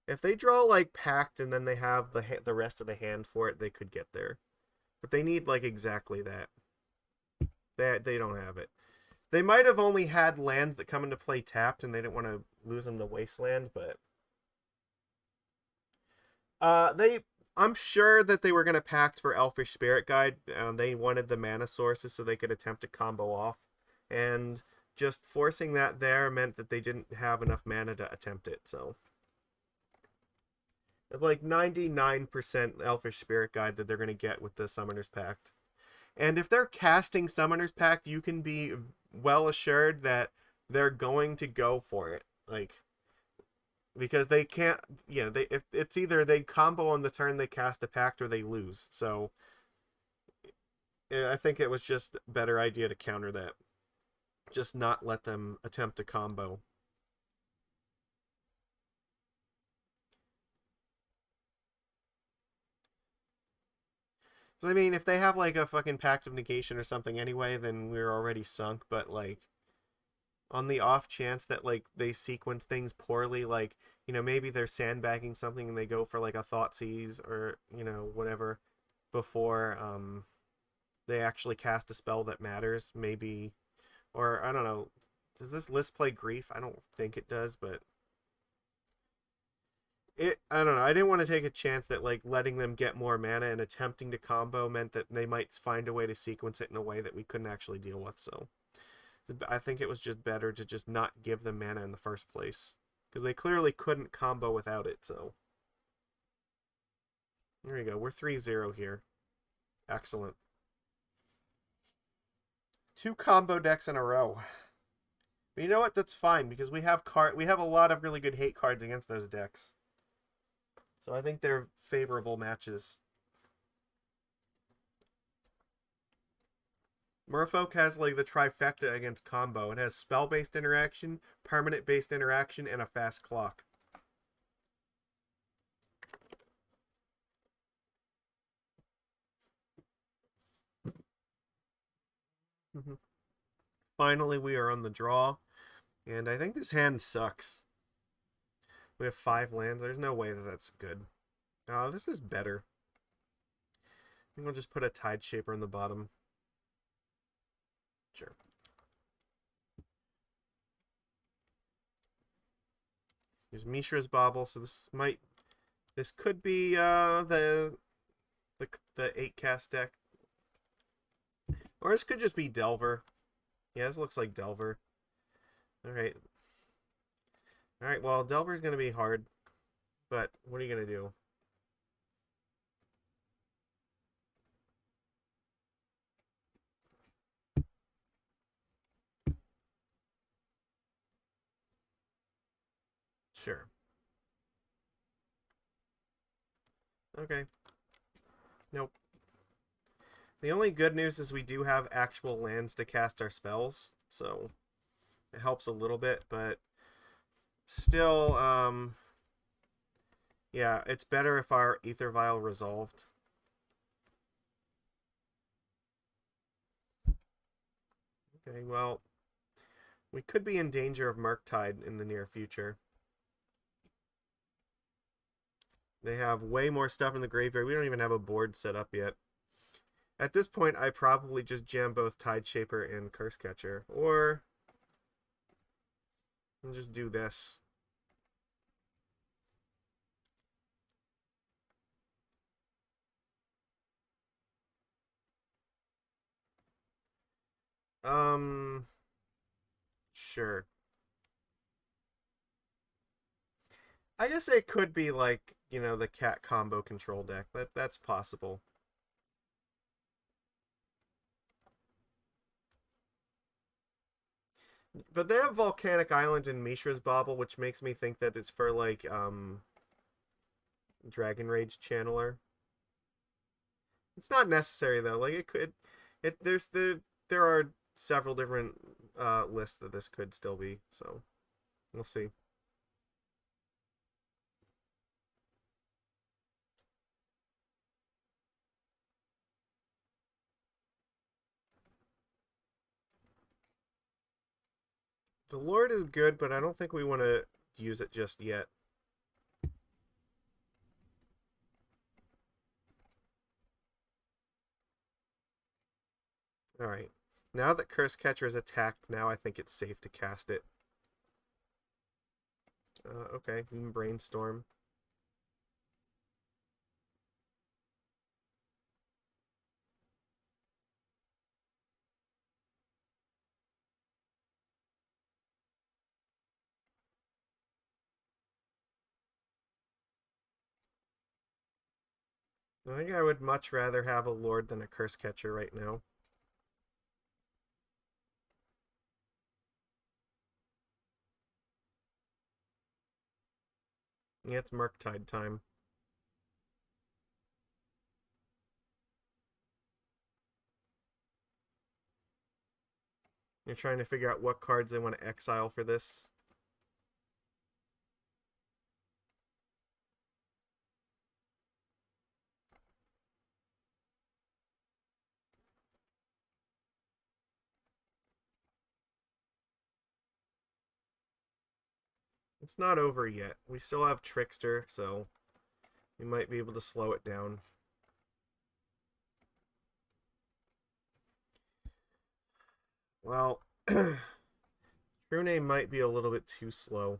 If they draw, like, Pact and then they have the rest of the hand for it, they could get there. But they need, like, exactly that. They don't have it. They might have only had lands that come into play tapped and they didn't want to lose them to Wasteland, but... I'm sure that they were going to pact for Elfish Spirit Guide. They wanted the mana sources so they could attempt to combo off. And just forcing that there meant that they didn't have enough mana to attempt it, so... It's like 99% Elfish Spirit Guide that they're going to get with the Summoner's Pact. And if they're casting Summoner's Pact, you can be well assured that they're going to go for it. Like... Because they can't, if it's either they combo on the turn they cast the pact or they lose. So I think it was just a better idea to counter that. Just not let them attempt a combo. So, I mean, if they have like a fucking Pact of Negation or something anyway, then we're already sunk. But like, on the off chance that like they sequence things poorly, like, maybe they're sandbagging something and they go for like a Thoughtseize or, whatever before they actually cast a spell that matters, maybe. Or I don't know, does this list play Grief? I don't think it does, but I don't know. I didn't want to take a chance that like letting them get more mana and attempting to combo meant that they might find a way to sequence it in a way that we couldn't actually deal with. So I think it was just better to just not give them mana in the first place, because they clearly couldn't combo without it. So there you go. We're 3-0 here. Excellent. 2 combo decks in a row. But you know what? That's fine, because we have a lot of really good hate cards against those decks. So I think they're favorable matches. Merfolk has like the trifecta against combo. It has spell-based interaction, permanent-based interaction, and a fast clock. Finally, we are on the draw. And I think this hand sucks. We have 5 lands. There's no way that that's good. Oh, this is better. I think we'll just put a Tide Shaper in the bottom. Sure. There's Mishra's Bauble, so this could be the 8 cast deck. Or this could just be Delver. Yeah, this looks like Delver. Alright. Alright, well, Delver's going to be hard. But what are you going to do? Sure. Okay. Nope. The only good news is we do have actual lands to cast our spells, so it helps a little bit, but still, yeah, it's better if our Aether Vial resolved. Okay, well, we could be in danger of Murktide in the near future. They have way more stuff in the graveyard. We don't even have a board set up yet. At this point, I probably just jam both Tide Shaper and Cursecatcher. Or I'll just do this. Sure. I guess it could be like, the cat combo control deck. That's possible. But they have Volcanic Island and Mishra's Bauble, which makes me think that it's for like Dragon Rage Channeler. It's not necessary though. Like it could there are several different lists that this could still be, so we'll see. The Lord is good, but I don't think we want to use it just yet. Alright. Now that Cursecatcher is attacked, now I think it's safe to cast it. Okay, Brainstorm. I think I would much rather have a Lord than a Cursecatcher right now. Yeah, it's Murktide time. You're trying to figure out what cards they want to exile for this. It's not over yet. We still have Trickster, so we might be able to slow it down. Well, True-Name might be a little bit too slow.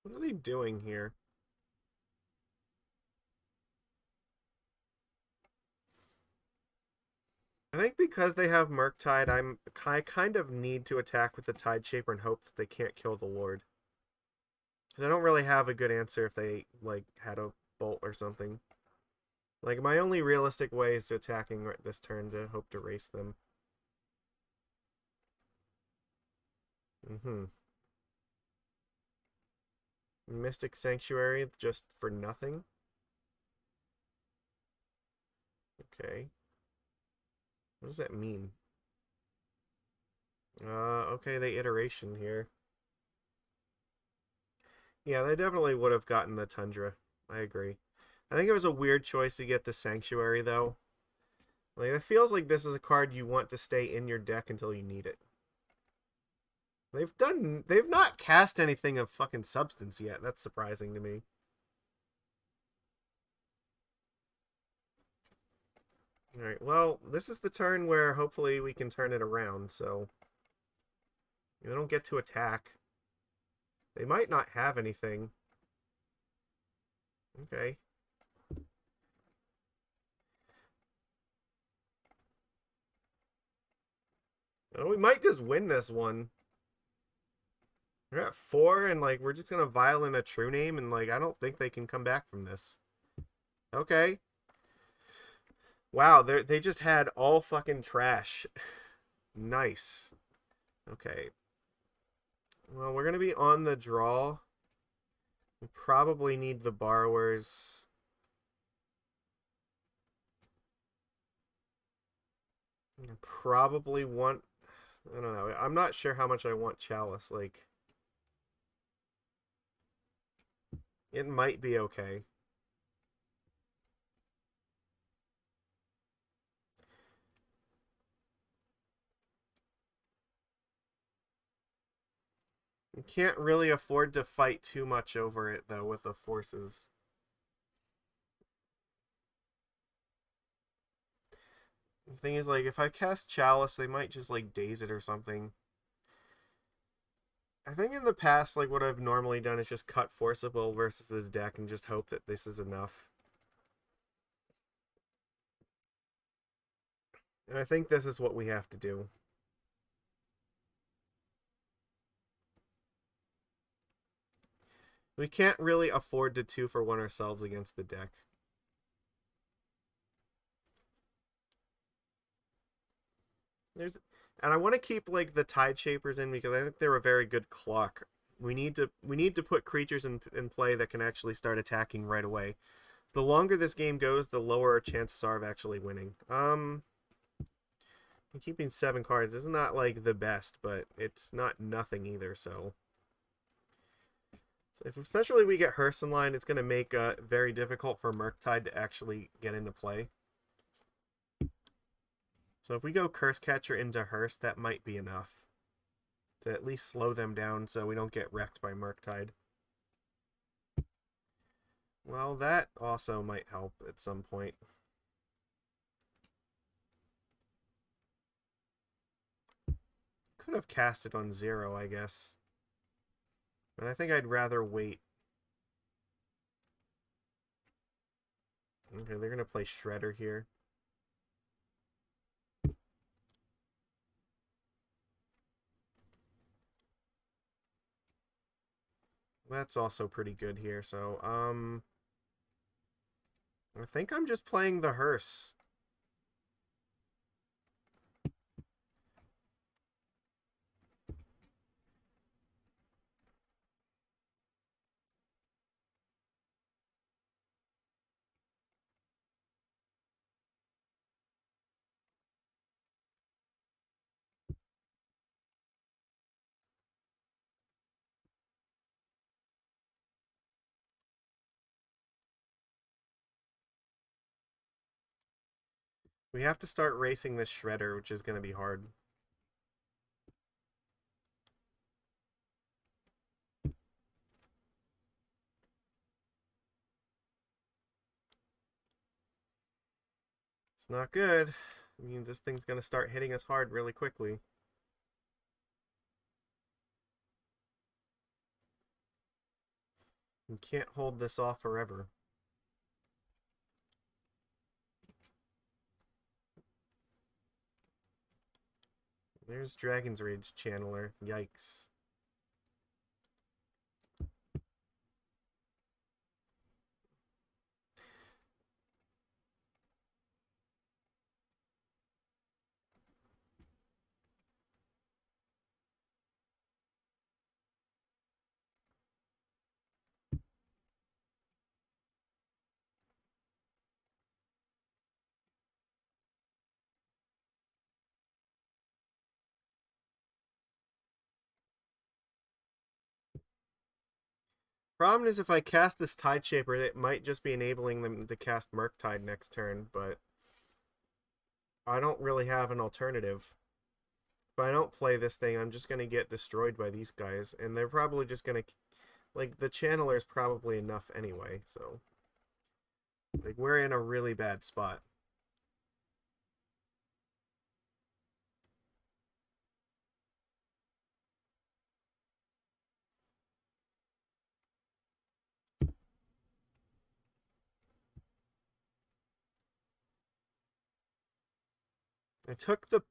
What are they doing here? I think because they have Murktide, I kind of need to attack with the Tide Shaper and hope that they can't kill the Lord. Because I don't really have a good answer if they like had a bolt or something. Like my only realistic way is to attacking this turn to hope to race them. Mm-hmm. Mystic Sanctuary just for nothing. Okay. What does that mean? Okay, they iteration here. Yeah, they definitely would have gotten the Tundra. I agree. I think it was a weird choice to get the Sanctuary, though. Like, it feels like this is a card you want to stay in your deck until you need it. They've not cast anything of fucking substance yet. That's surprising to me. Alright, well, this is the turn where hopefully we can turn it around, so they don't get to attack. They might not have anything. Okay. Oh, we might just win this one. We're at 4, and like we're just gonna vial in a True-Name, and like I don't think they can come back from this. Okay. Wow, they just had all fucking trash. Nice. Okay. Well, we're gonna be on the draw. We probably need the borrowers. Probably want. I don't know. I'm not sure how much I want Chalice. Like, it might be okay. You can't really afford to fight too much over it, though, with the forces. The thing is, like, if I cast Chalice, they might just, like, daze it or something. I think in the past, like, what I've normally done is just cut Forcible versus his deck and just hope that this is enough. And I think this is what we have to do. We can't really afford to 2-for-1 ourselves against the deck. And I want to keep like the Tide Shapers in because I think they're a very good clock. We need to put creatures in play that can actually start attacking right away. The longer this game goes, the lower our chances are of actually winning. Keeping 7 cards is not like the best, but it's not nothing either. So if especially we get Hearse in line, it's going to make it very difficult for Murktide to actually get into play. So if we go Cursecatcher into Hearse, that might be enough to at least slow them down so we don't get wrecked by Murktide. Well, that also might help at some point. Could have cast it on 0, I guess. But I think I'd rather wait. Okay, they're going to play Shredder here. That's also pretty good here, so, I think I'm just playing the Hearse. We have to start racing this Shredder, which is going to be hard. It's not good. I mean, this thing's going to start hitting us hard really quickly. We can't hold this off forever. There's Dragon's Rage Channeler. Yikes. Problem is, if I cast this Tide Shaper, it might just be enabling them to cast Murktide next turn, but I don't really have an alternative. If I don't play this thing, I'm just going to get destroyed by these guys, and they're probably just going to... Like, the Channeler is probably enough anyway, so... Like, we're in a really bad spot. I took the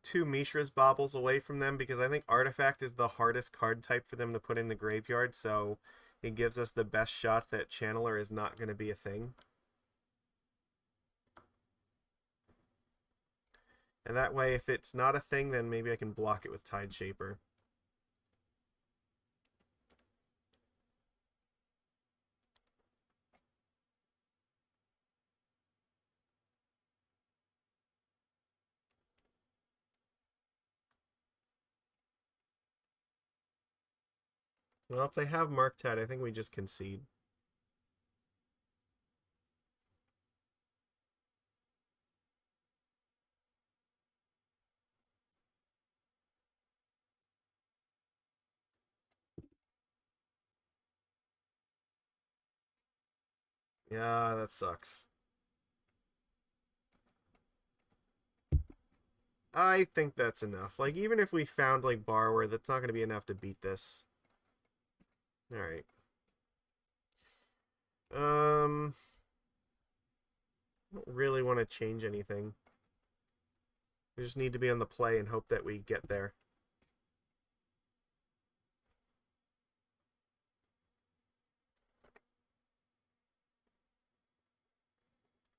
2 Mishra's Baubles away from them because I think Artifact is the hardest card type for them to put in the graveyard, so it gives us the best shot that Channeler is not going to be a thing. And that way, if it's not a thing, then maybe I can block it with Tide Shaper. Well, if they have Murktide, I think we just concede. Yeah, that sucks. I think that's enough. Like, even if we found, like, Borrower, that's not going to be enough to beat this. Alright. I don't really want to change anything. We just need to be on the play and hope that we get there.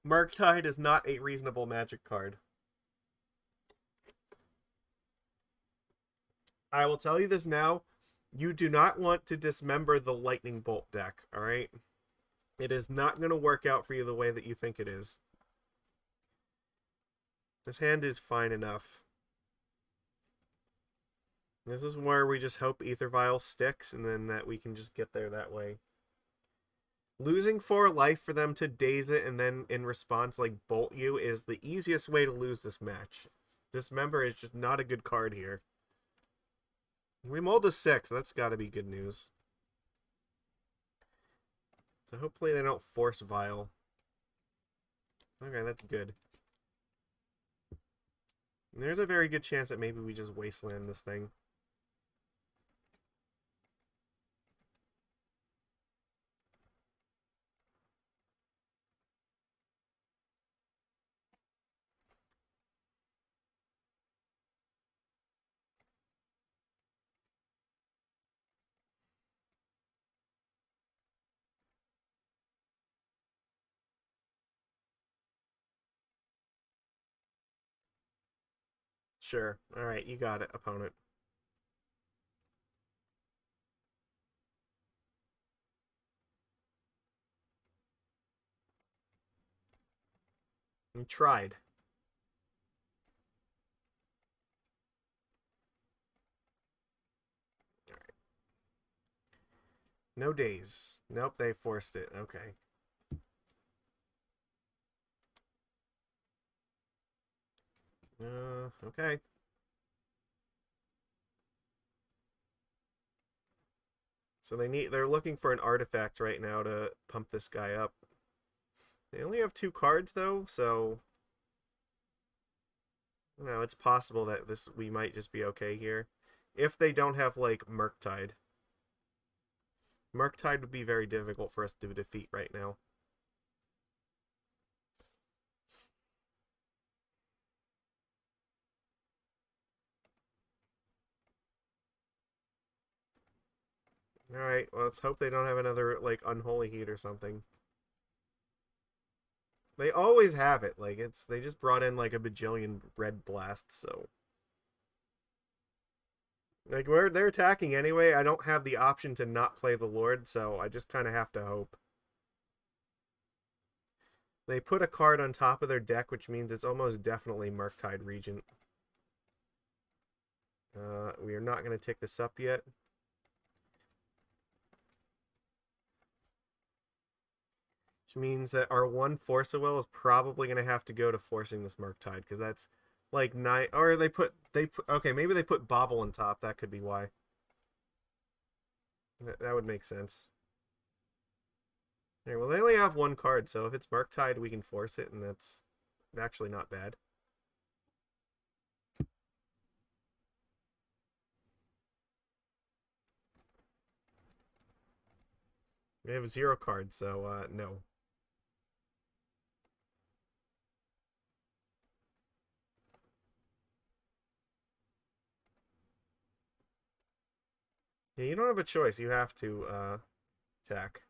Murktide is not a reasonable Magic card. I will tell you this now. You do not want to dismember the Lightning Bolt deck, alright? It is not going to work out for you the way that you think it is. This hand is fine enough. This is where we just hope Aether Vial sticks, and then that we can just get there that way. Losing 4 life for them to daze it and then in response like bolt you is the easiest way to lose this match. Dismember is just not a good card here. We mulled a 6. That's got to be good news. So hopefully they don't force Vial. Okay, that's good. And there's a very good chance that maybe we just Wasteland this thing. Sure. Alright, you got it, opponent. You tried. Alright. No days. Nope, they forced it. Okay. Okay. So they're looking for an artifact right now to pump this guy up. They only have 2 cards though, so it's possible that we might just be okay here. If they don't have like Murktide. Murktide would be very difficult for us to defeat right now. Alright, well, let's hope they don't have another, like, Unholy Heat or something. They always have it. Like, they just brought in, like, a bajillion red blasts, so. Like, they're attacking anyway. I don't have the option to not play the Lord, so I just kind of have to hope. They put a card on top of their deck, which means it's almost definitely Murktide Regent. We are not going to tick this up yet. Which means that our one Force of Will is probably going to have to go to forcing this Murktide, because that's like 9... Or okay, maybe they put Bobble on top. That could be why. That would make sense. Alright, well, they only have 1 card, so if it's Murktide, we can force it, and that's actually not bad. They have 0 cards, so, no. Yeah, you don't have a choice. You have to, attack.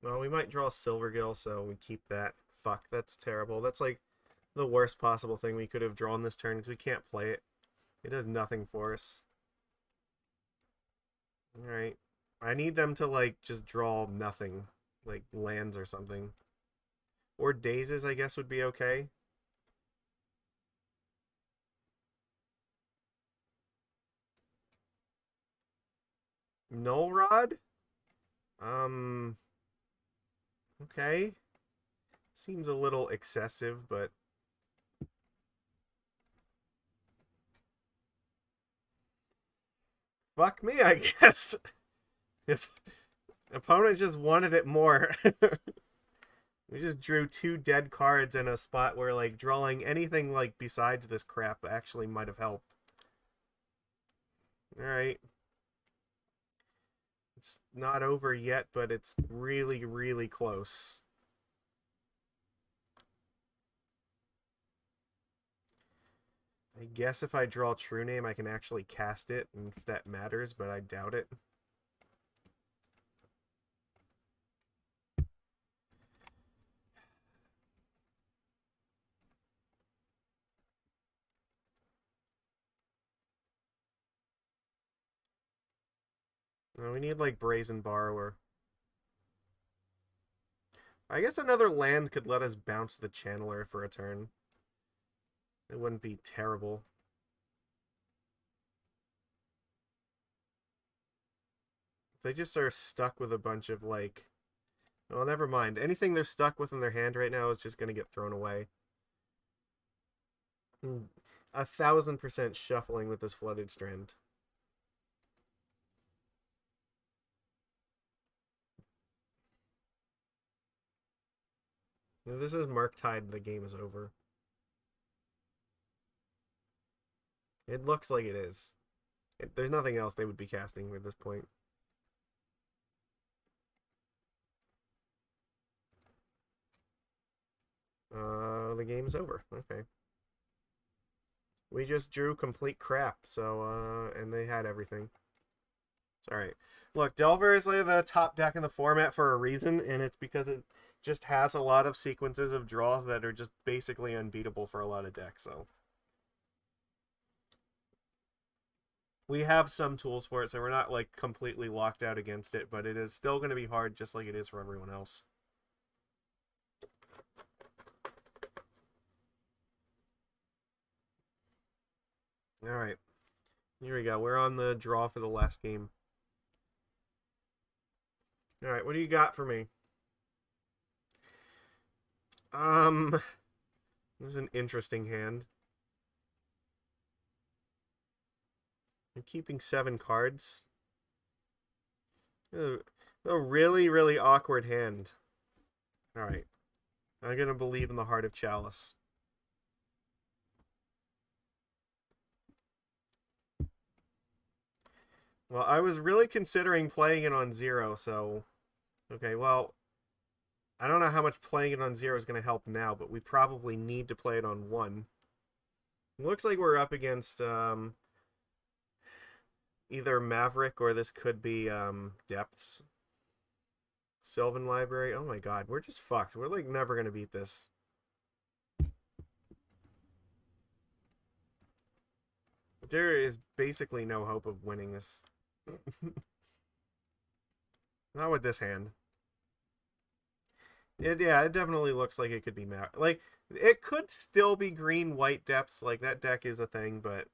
Well, we might draw Silvergill, so we keep that. Fuck, that's terrible. That's, like, the worst possible thing we could have drawn this turn, because we can't play it. It does nothing for us. Alright. I need them to, like, just draw nothing. Like, lands or something. Or dazes, I guess, would be okay. Null Rod? Okay. Seems a little excessive, but... fuck me, I guess. If opponent just wanted it more. We just drew 2 dead cards in a spot where, like, drawing anything, like, besides this crap actually might have helped. Alright. It's not over yet, but it's really, really close. I guess if I draw True-Name, I can actually cast it, and if that matters, but I doubt it. No, we need, like, Brazen Borrower. I guess another land could let us bounce the Channeler for a turn. It wouldn't be terrible. If they just are stuck with a bunch of, like... Well, never mind. Anything they're stuck with in their hand right now is just going to get thrown away. 1,000% shuffling with this Flooded Strand. If this is Murktide, the game is over. It looks like it is. There's nothing else they would be casting at this point. The game's over. Okay. We just drew complete crap, so, and they had everything. It's alright. Look, Delver is like the top deck in the format for a reason, and it's because it just has a lot of sequences of draws that are just basically unbeatable for a lot of decks, so. We have some tools for it, so we're not, like, completely locked out against it, but it is still going to be hard just like it is for everyone else. Alright. Here we go. We're on the draw for the last game. Alright, what do you got for me? This is an interesting hand. I'm keeping 7 cards. A really, really awkward hand. Alright. I'm gonna believe in the Heart of Chalice. Well, I was really considering playing it on 0, so... Okay, well... I don't know how much playing it on 0 is going to help now, but we probably need to play it on 1. It looks like we're up against, either Maverick or this could be, Depths. Sylvan Library. Oh my god, we're just fucked. We're, like, never going to beat this. There is basically no hope of winning this. Not with this hand. Yeah, it definitely looks like it could be like it could still be green-white Depths. Like, that deck is a thing, but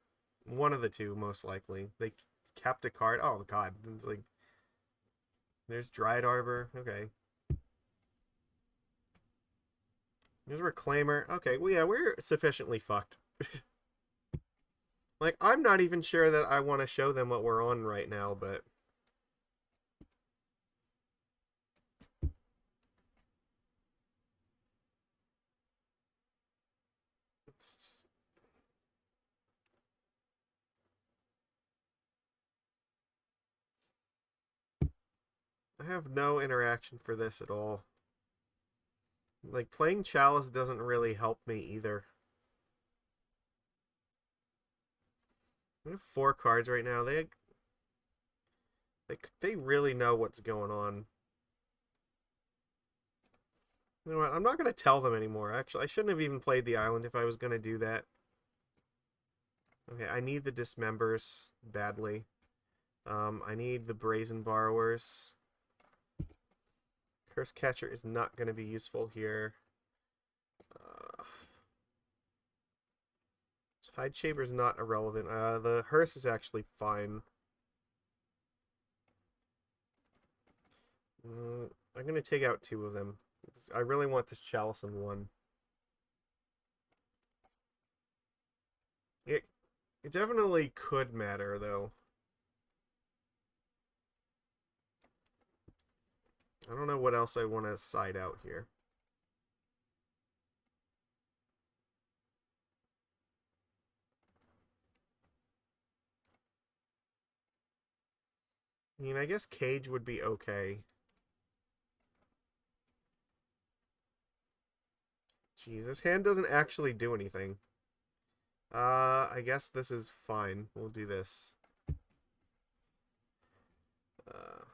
one of the two most likely. They kept a card. Oh god, it's like there's Dried Arbor. Okay, there's Reclaimer. Okay, well, yeah, we're sufficiently fucked. Like, I'm not even sure that I want to show them what we're on right now, but I have no interaction for this at all. Like, playing Chalice doesn't really help me either. We have 4 cards right now. They really know what's going on. You know what? I'm not going to tell them anymore. Actually, I shouldn't have even played the island if I was going to do that. Okay, I need the Dismembers badly. I need the Brazen Borrowers. Cursecatcher is not going to be useful here. Tide Shaper is not irrelevant. The Hearse is actually fine. I'm going to take out 2 of them. I really want this Chalice in 1. It definitely could matter, though. I don't know what else I want to side out here. I mean, I guess Cage would be okay. Jeez, this hand doesn't actually do anything. I guess this is fine. We'll do this. Uh,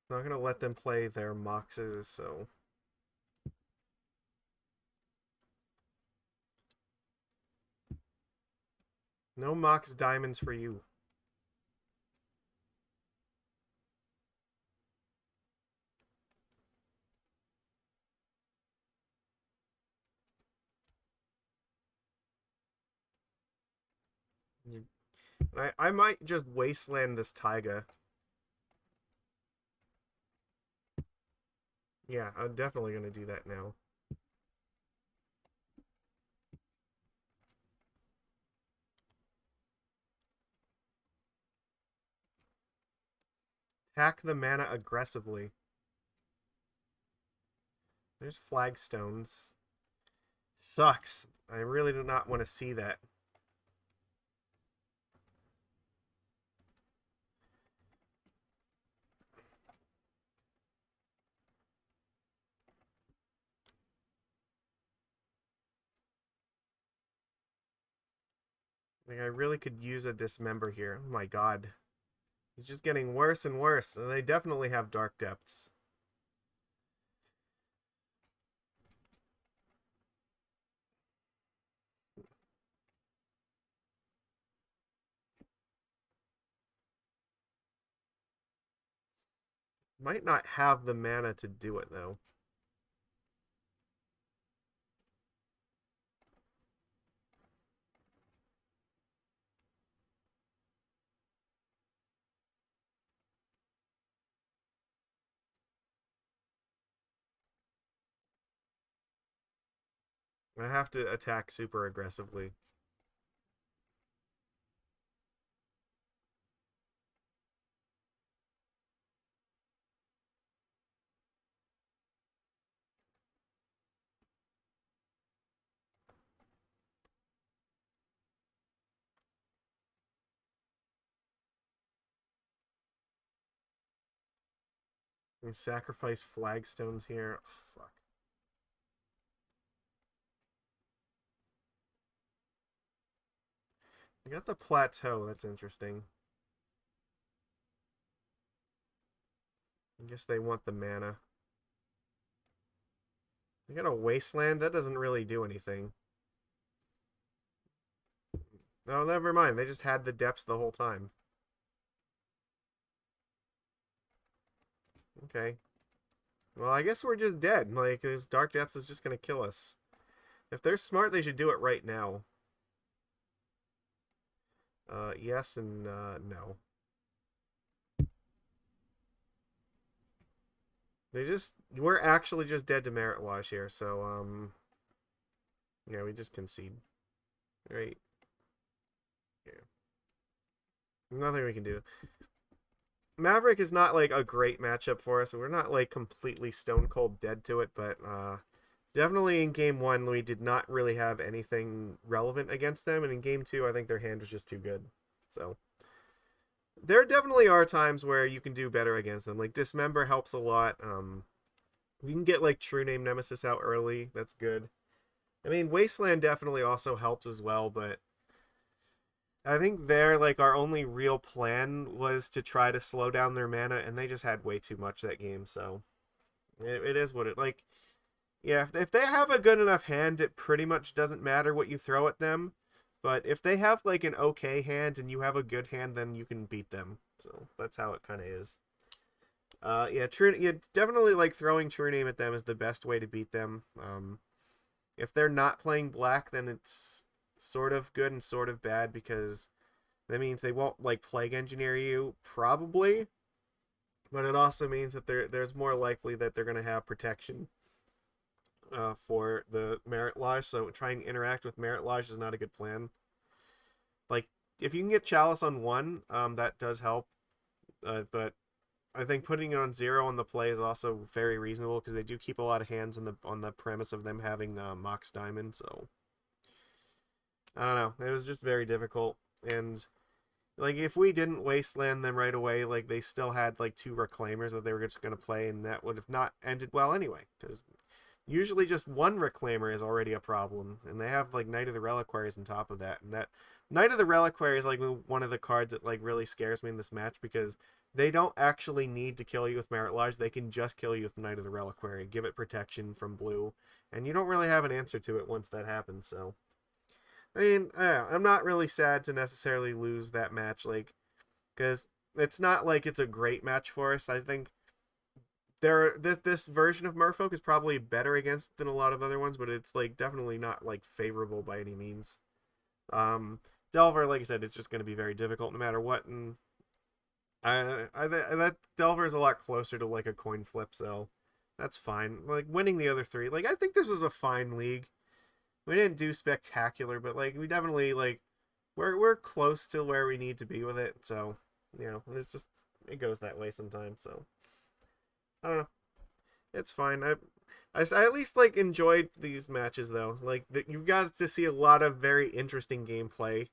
Not gonna let them play their Moxes, so... No Mox Diamonds for you. I might just Wasteland this Taiga. Yeah, I'm definitely gonna do that now. Attack the mana aggressively. There's flagstones. Sucks. I really do not want to see that. Like, I really could use a Dismember here. Oh my god. It's just getting worse and worse, and they definitely have Dark Depths. Might not have the mana to do it, though. I have to attack super aggressively. We sacrifice flagstones here. Oh, fuck. I got the plateau. That's interesting. I guess they want the mana. I got a Wasteland. That doesn't really do anything. Oh, never mind. They just had the depths the whole time. Okay. Well, I guess we're just dead. Like, this Dark Depths is just going to kill us. If they're smart, they should do it right now. Yes and no. We're actually just dead to Merit Lodge here, so, yeah, we just concede. Right. Yeah. Nothing we can do. Maverick is not, like, a great matchup for us, so we're not, like, completely stone cold dead to it, but, definitely in game one, we did not really have anything relevant against them, and in game two, I think their hand was just too good. So, there definitely are times where you can do better against them. Like, Dismember helps a lot. You can get, like, True-Name Nemesis out early. That's good. I mean, Wasteland definitely also helps as well, but I think like, our only real plan was to try to slow down their mana, and they just had way too much that game, so it is what it, like, yeah, if they have a good enough hand, it pretty much doesn't matter what you throw at them. But if they have, like, an okay hand and you have a good hand, then you can beat them. So that's how it kind of is. Yeah, definitely, like, throwing True Name at them is the best way to beat them. If they're not playing black, then it's sort of good and sort of bad, because that means they won't, like, Plague Engineer you, probably. But it also means that there's more likely that they're going to have protection. for the Merit Lodge, so trying to interact with Merit Lodge is not a good plan. Like, if you can get Chalice on 1, that does help, but I think putting it on 0 on the play is also very reasonable, because they do keep a lot of hands on the premise of them having Mox Diamond, so... I don't know, it was just very difficult, and... Like, if we didn't Wasteland them right away, like, they still had, like, 2 Reclaimers that they were just going to play, and that would have not ended well anyway, because usually just 1 Reclaimer is already a problem, and they have, like, Knight of the Reliquaries on top of that, and that Knight of the Reliquary is, like, one of the cards that, like, really scares me in this match, because they don't actually need to kill you with Merit Lodge, they can just kill you with Knight of the Reliquary, give it protection from blue, and you don't really have an answer to it once that happens, so... I mean, I'm not really sad to necessarily lose that match, like, because it's not like it's a great match for us. I think this version of Merfolk is probably better against than a lot of other ones, but it's like definitely not like favorable by any means. Delver, like I said, is just going to be very difficult no matter what, and that Delver is a lot closer to like a coin flip, so that's fine. Like winning the other 3, like I think this was a fine league. We didn't do spectacular, but like we definitely like we're close to where we need to be with it. So it's just it goes that way sometimes. So I don't know. It's fine. I at least like enjoyed these matches though. Like you got to see a lot of very interesting gameplay,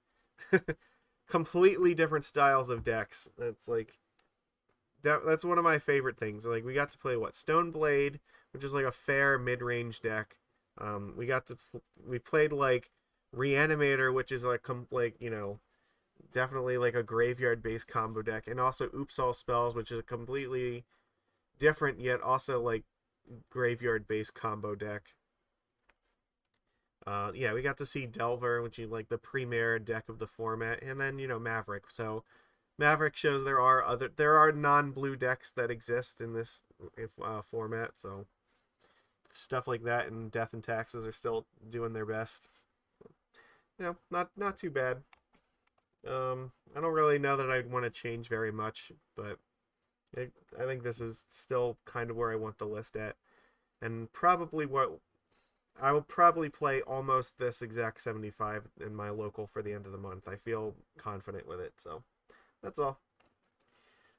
completely different styles of decks. It's like that's one of my favorite things. Like we got to play Stoneblade, which is like a fair mid-range deck. We played like Reanimator, which is like definitely like a graveyard based combo deck, and also Oops All Spells, which is a completely different yet also like graveyard based combo deck. We got to see Delver, which is like the premier deck of the format, and then Maverick. So Maverick shows there are non-blue decks that exist in this format. So stuff like that and Death and Taxes are still doing their best. Not too bad. I don't really know that I'd want to change very much, but I think this is still kind of where I want the list at, and probably what I will probably play almost this exact 75 in my local for the end of the month. I feel confident with it, so that's all.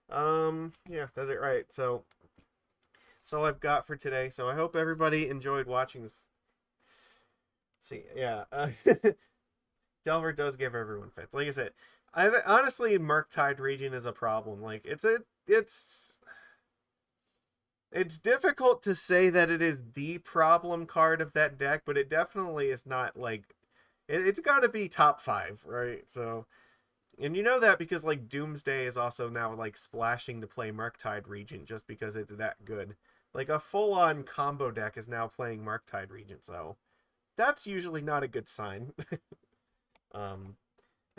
That's it, right? So that's all I've got for today. So I hope everybody enjoyed watching this. See, yeah, Delver does give everyone fits. Like I said, honestly, Murktide region is a problem. Like it's difficult to say that it is the problem card of that deck, but it definitely is not like it's got to be top 5, right? So, and you know that because like Doomsday is also now like splashing to play Murktide Regent just because it's that good. Like a full-on combo deck is now playing Murktide Regent, so that's usually not a good sign. And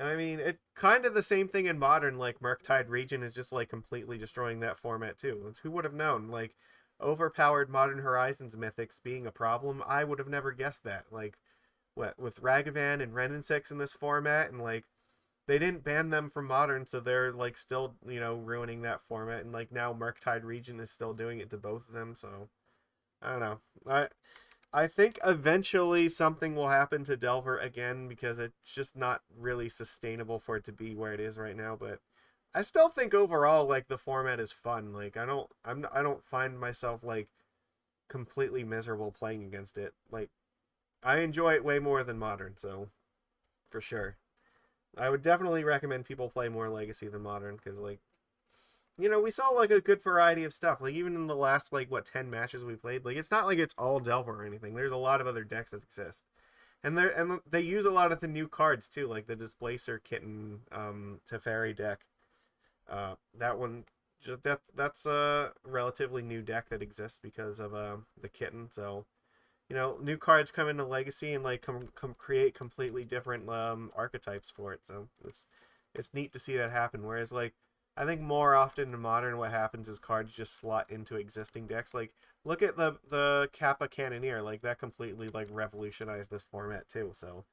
I mean, it's kind of the same thing in Modern. Like Murktide Regent is just like completely destroying that format too. Who would have known? Like overpowered Modern Horizons mythics being a problem, I would have never guessed that. Like with Ragavan and Renin in this format, and like they didn't ban them from Modern, so they're like still ruining that format, and like now Murktide Regent is still doing it to both of them. So I don't know. I think eventually something will happen to Delver again, because it's just not really sustainable for it to be where it is right now. But I still think overall, like, the format is fun. Like I don't find myself like completely miserable playing against it. Like I enjoy it way more than Modern, so for sure. I would definitely recommend people play more Legacy than Modern, because like we saw like a good variety of stuff. Like even in the last 10 matches we played, like it's not like it's all Delver or anything. There's a lot of other decks that exist, and they use a lot of the new cards too, like the Displacer Kitten Teferi deck. That one, that's a relatively new deck that exists because of the Kitten. So new cards come into Legacy and like come create completely different archetypes for it. So it's neat to see that happen. Whereas like I think more often in Modern, what happens is cards just slot into existing decks. Like, look at the Kappa Cannoneer. Like, that completely, like, revolutionized this format, too. So,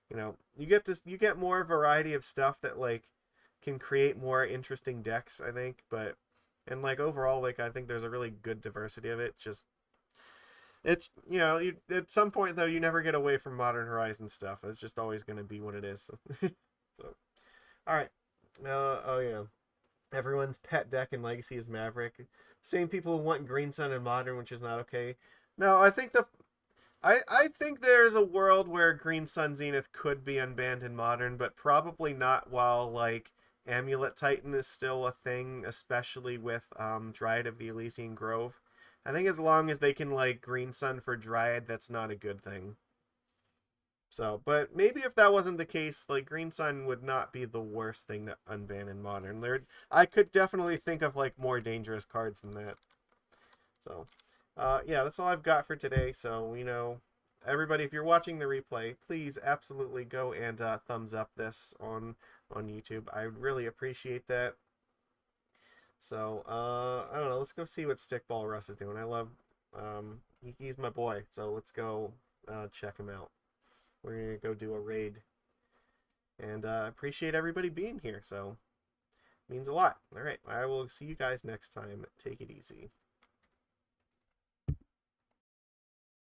you get more variety of stuff that, like, can create more interesting decks, I think. And, like, overall, like, I think there's a really good diversity of it. Just, It's, you know, at some point though, you never get away from Modern Horizon stuff. It's just always going to be what it is. So, all right. Oh yeah. Everyone's pet deck in Legacy is Maverick. Same people who want Green Sun in Modern, which is not okay. No, I think there's a world where Green Sun Zenith could be unbanned in Modern, but probably not while like Amulet Titan is still a thing, especially with Dryad of the Elysian Grove. I think as long as they can like Green Sun for Dryad, that's not a good thing. So, but maybe if that wasn't the case, like Green Sun would not be the worst thing to unban in Modern. I could definitely think of like more dangerous cards than that. So, yeah, that's all I've got for today. So, you know, everybody, if you're watching the replay, please absolutely go and thumbs up this on YouTube. I would really appreciate that. So, I don't know. Let's go see what Stickball Russ is doing. I love, he's my boy. So let's go check him out. We're gonna go do a raid, and appreciate everybody being here. So, means a lot. All right, I will see you guys next time. Take it easy.